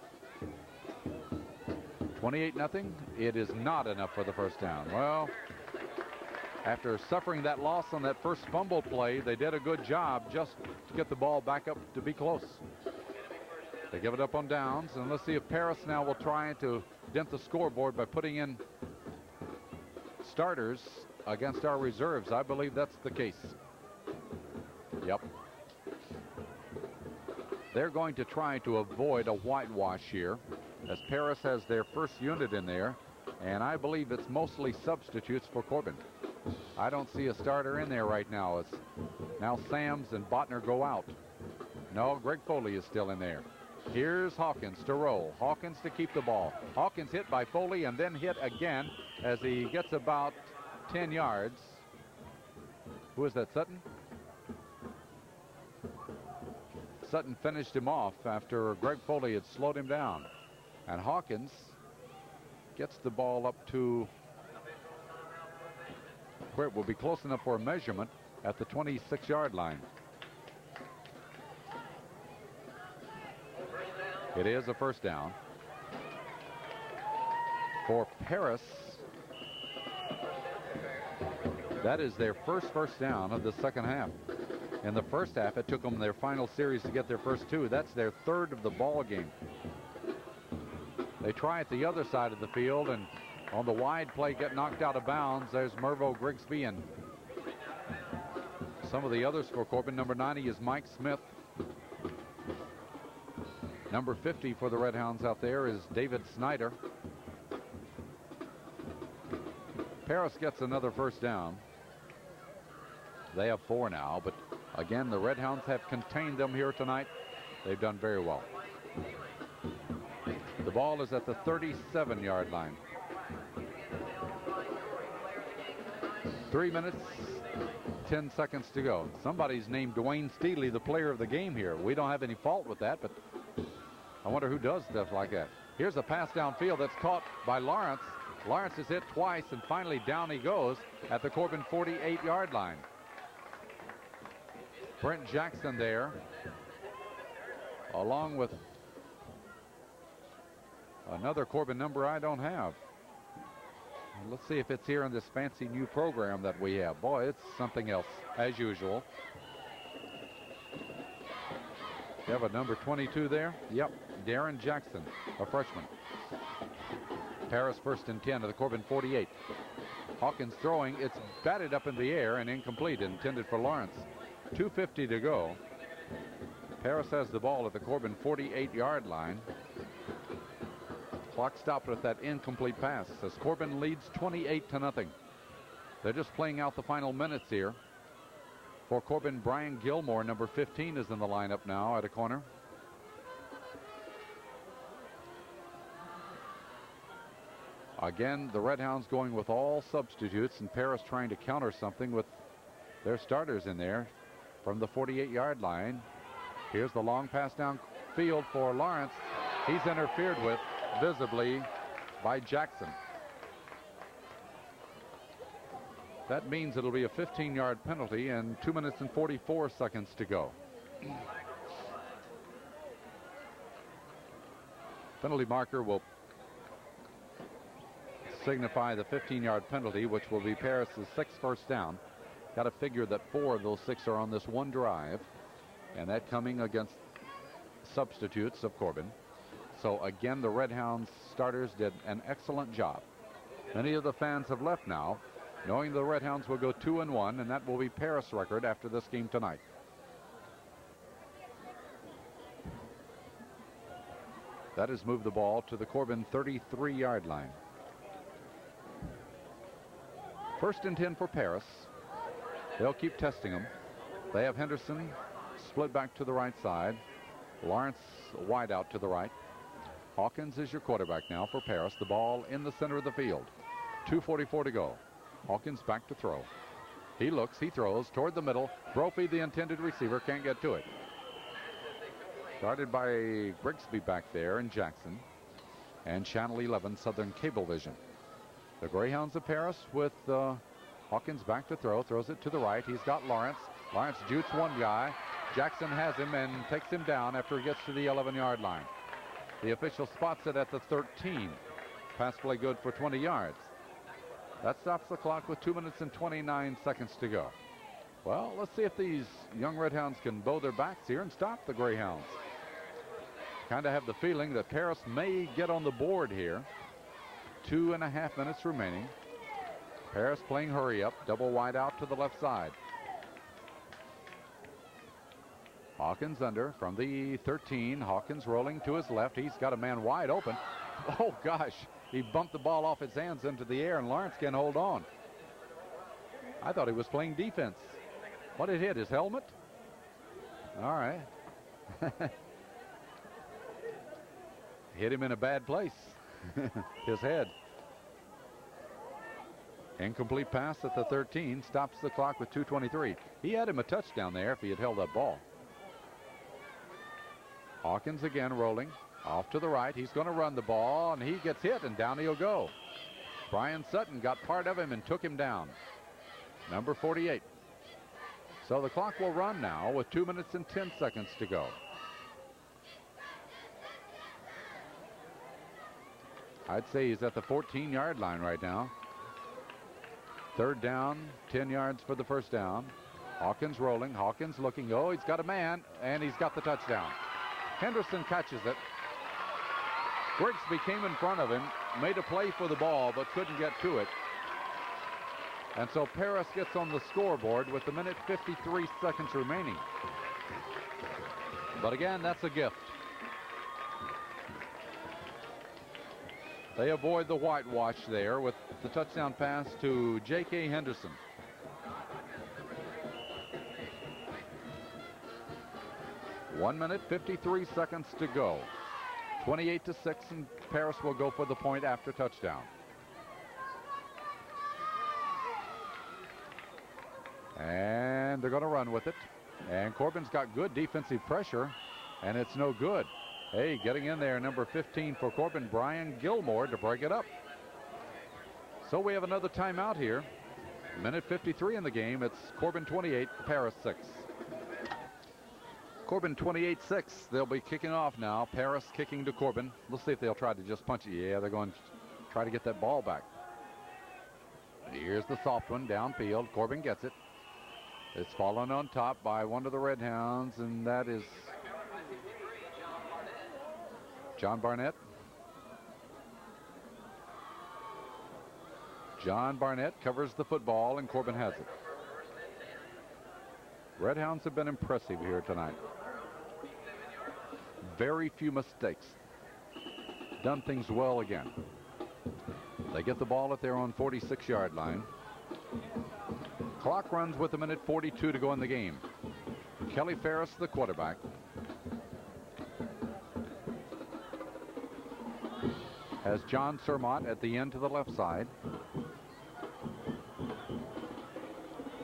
28-0. It is not enough for the first down. Well, after suffering that loss on that first fumble play, they did a good job just to get the ball back up to be close. They give it up on downs, and let's see if Paris now will try to dent the scoreboard by putting in starters against our reserves. I believe that's the case. Yep. They're going to try to avoid a whitewash here, as Paris has their first unit in there, and I believe it's mostly substitutes for Corbin. I don't see a starter in there right now. It's now Sams and Botner go out. No, Greg Foley is still in there. Here's Hawkins to roll. Hawkins to keep the ball. Hawkins hit by Foley and then hit again as he gets about 10 yards. Who is that, Sutton? Sutton finished him off after Greg Foley had slowed him down. And Hawkins gets the ball up to where it will be close enough for a measurement at the 26-yard line. It is a first down. For Paris, that is their first down of the second half. In the first half, it took them their final series to get their first 2. That's their 3rd of the ball game. They try at the other side of the field, and on the wide play get knocked out of bounds. There's Mervo Grigsby, and some of the others for Corbin. Number 90 is Mike Smith. Number 50 for the Red Hounds out there is David Snyder. Paris gets another first down. They have 4 now, but again, the Redhounds have contained them here tonight. They've done very well. The ball is at the 37-yard line. 3 minutes, 10 seconds to go. Somebody's named Dwayne Steely the player of the game here. We don't have any fault with that, but I wonder who does stuff like that. Here's a pass downfield that's caught by Lawrence. Lawrence is hit twice, and finally down he goes at the Corbin 48-yard line. Brent Jackson there, along with another Corbin number I don't have. Let's see if it's here in this fancy new program that we have. Boy, it's something else, as usual. You have a number 22 there? Yep, Darren Jackson, a freshman. Paris first and 10 to the Corbin 48. Hawkins throwing. It's batted up in the air and incomplete, intended for Lawrence. 2:50 to go. Paris has the ball at the Corbin 48-yard line. Clock stopped with that incomplete pass as Corbin leads 28-0. They're just playing out the final minutes here. For Corbin, Brian Gilmore, number 15, is in the lineup now at a corner. Again, the Redhounds going with all substitutes, and Paris trying to counter something with their starters in there from the 48-yard line. Here's the long pass downfield for Lawrence. He's interfered with visibly by Jackson. That means it'll be a 15-yard penalty and 2 minutes and 44 seconds to go. Penalty marker will signify the 15-yard penalty, which will be Paris's 6th first down. Got to figure that 4 of those 6 are on this one drive, and that coming against substitutes of Corbin. So again, the Redhounds starters did an excellent job. Many of the fans have left now, knowing the Redhounds will go 2-1, and that will be Paris' record after this game tonight. That has moved the ball to the Corbin 33-yard line. First and 10 for Paris. They'll keep testing them. They have Henderson split back to the right side. Lawrence wide out to the right. Hawkins is your quarterback now for Paris. The ball in the center of the field. 2:44 to go. Hawkins back to throw. He looks, he throws toward the middle. Brophy, the intended receiver, can't get to it. Guarded by Grigsby back there and Jackson. And Channel 11 Southern Cablevision. The Greyhounds of Paris with Hawkins back to throw. Throws it to the right. He's got Lawrence. Lawrence jutes one guy. Jackson has him and takes him down after he gets to the 11-yard line. The official spots it at the 13. Pass play good for 20 yards. That stops the clock with 2 minutes and 29 seconds to go. Well, let's see if these young Redhounds can bow their backs here and stop the Greyhounds. Kind of have the feeling that Paris may get on the board here. 2.5 minutes remaining. Paris playing hurry up, double wide out to the left side. Hawkins under from the 13. Hawkins rolling to his left. He's got a man wide open. Oh gosh, he bumped the ball off his hands into the air, and Lawrence can hold on. I thought he was playing defense. What did hit? His helmet? All right. Hit him in a bad place. His head. Incomplete pass at the 13. Stops the clock with 2:23. He had him a touchdown there if he had held that ball. Hawkins again rolling off to the right. He's going to run the ball, and he gets hit, and down he'll go. Brian Sutton got part of him and took him down. Number 48. So the clock will run now with 2 minutes and 10 seconds to go. I'd say he's at the 14-yard line right now. Third down, 10 yards for the first down. Hawkins rolling. Hawkins looking. Oh, he's got a man, and he's got the touchdown. Henderson catches it. Grigsby came in front of him, made a play for the ball, but couldn't get to it. And so Paris gets on the scoreboard with 1 minute 53 seconds remaining. But again, that's a gift. They avoid the whitewash there with the touchdown pass to J.K. Henderson. 1 minute, 53 seconds to go. 28-6, and Paris will go for the point after touchdown. And they're going to run with it. And Corbin's got good defensive pressure, and it's no good. Hey, getting in there, number 15 for Corbin, Brian Gilmore, to break it up. So we have another timeout here. Minute 53 in the game. It's Corbin 28, Paris 6. Corbin 28-6. They'll be kicking off now. Paris kicking to Corbin. We'll see if they'll try to just punch it. Yeah, they're going to try to get that ball back. Here's the soft one downfield. Corbin gets it. It's fallen on top by one of the Red Hounds, and that is John Barnett. John Barnett covers the football, and Corbin has it. Red Hounds have been impressive here tonight. Very few mistakes. Done things well again. They get the ball at their own 46-yard line. Clock runs with a minute 42 to go in the game. Kelly Ferris, the quarterback. Has John Surmont at the end to the left side.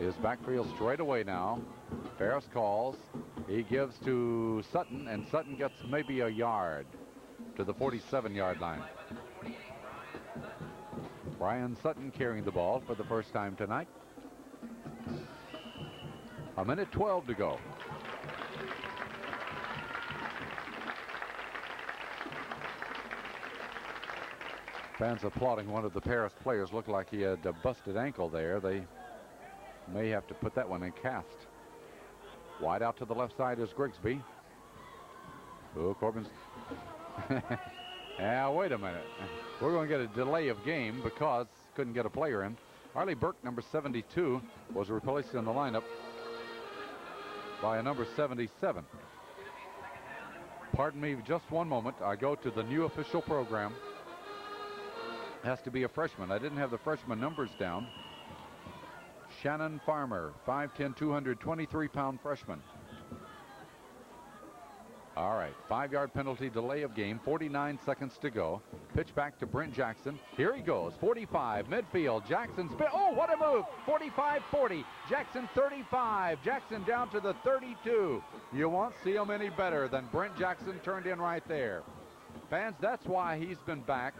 His backfield straight away now. Ferris calls. He gives to Sutton, and Sutton gets maybe a yard to the 47-yard line. Brian Sutton carrying the ball for the first time tonight. A minute 12 to go. Fans applauding one of the Paris players. Looked like he had a busted ankle there. They may have to put that one in cast. Wide out to the left side is Grigsby. Oh, Corbin's. Now, wait a minute. We're going to get a delay of game because couldn't get a player in. Arlie Burke, number 72, was replaced in the lineup by a number 77. Pardon me just one moment. I go to the new official program. Has to be a freshman. I didn't have the freshman numbers down. Shannon Farmer, 5'10", 223-pound freshman. All right, 5-yard penalty, delay of game, 49 seconds to go. Pitch back to Brent Jackson. Here he goes, 45, midfield. Jackson's, oh, what a move, 45-40. Jackson 35, Jackson down to the 32. You won't see him any better than Brent Jackson turned in right there. Fans, that's why he's been back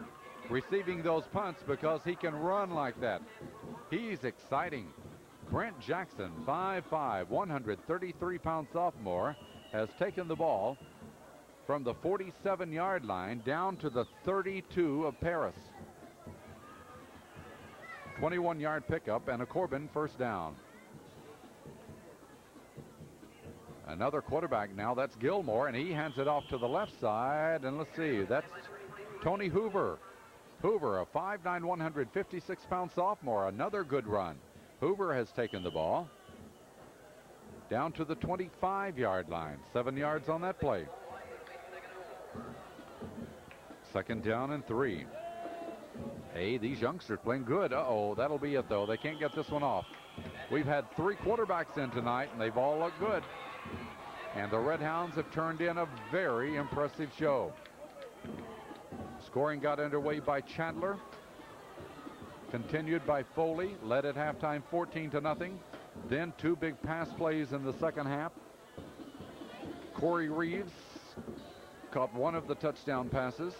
receiving those punts, because he can run like that. He's exciting. Brent Jackson, 5'5", 133-pound sophomore, has taken the ball from the 47-yard line down to the 32 of Paris. 21-yard pickup and a Corbin first down. Another quarterback now, that's Gilmore, and he hands it off to the left side, and let's see, that's Tony Hoover. Hoover, a 5'9", 156-pound sophomore, another good run. Hoover has taken the ball down to the 25-yard line. 7 yards on that play. Second down and 3. Hey, these youngsters playing good. Uh-oh, that'll be it, though. They can't get this one off. We've had 3 quarterbacks in tonight, and they've all looked good. And the Red Hounds have turned in a very impressive show. Scoring got underway by Chandler. Continued by Foley, led at halftime 14-0. Then 2 big pass plays in the second half. Corey Reeves caught one of the touchdown passes,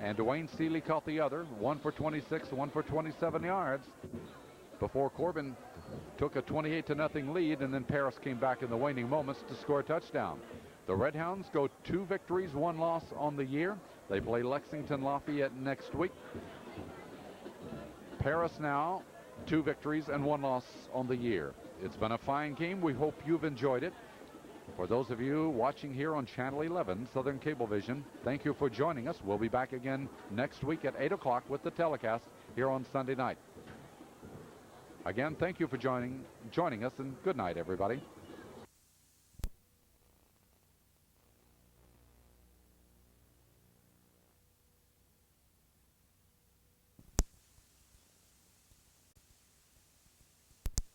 and Dwayne Seeley caught the other, 1 for 26, 1 for 27 yards, before Corbin took a 28-0 lead, and then Paris came back in the waning moments to score a touchdown. The Red Hounds go 2 victories, 1 loss on the year. They play Lexington Lafayette next week. Paris now 2 victories and 1 loss on the year. It's been a fine game. We hope you've enjoyed it. For those of you watching here on Channel 11, Southern Cablevision, thank you for joining us. We'll be back again next week at 8 o'clock with the telecast here on Sunday night. Again, thank you for joining us, and good night, everybody.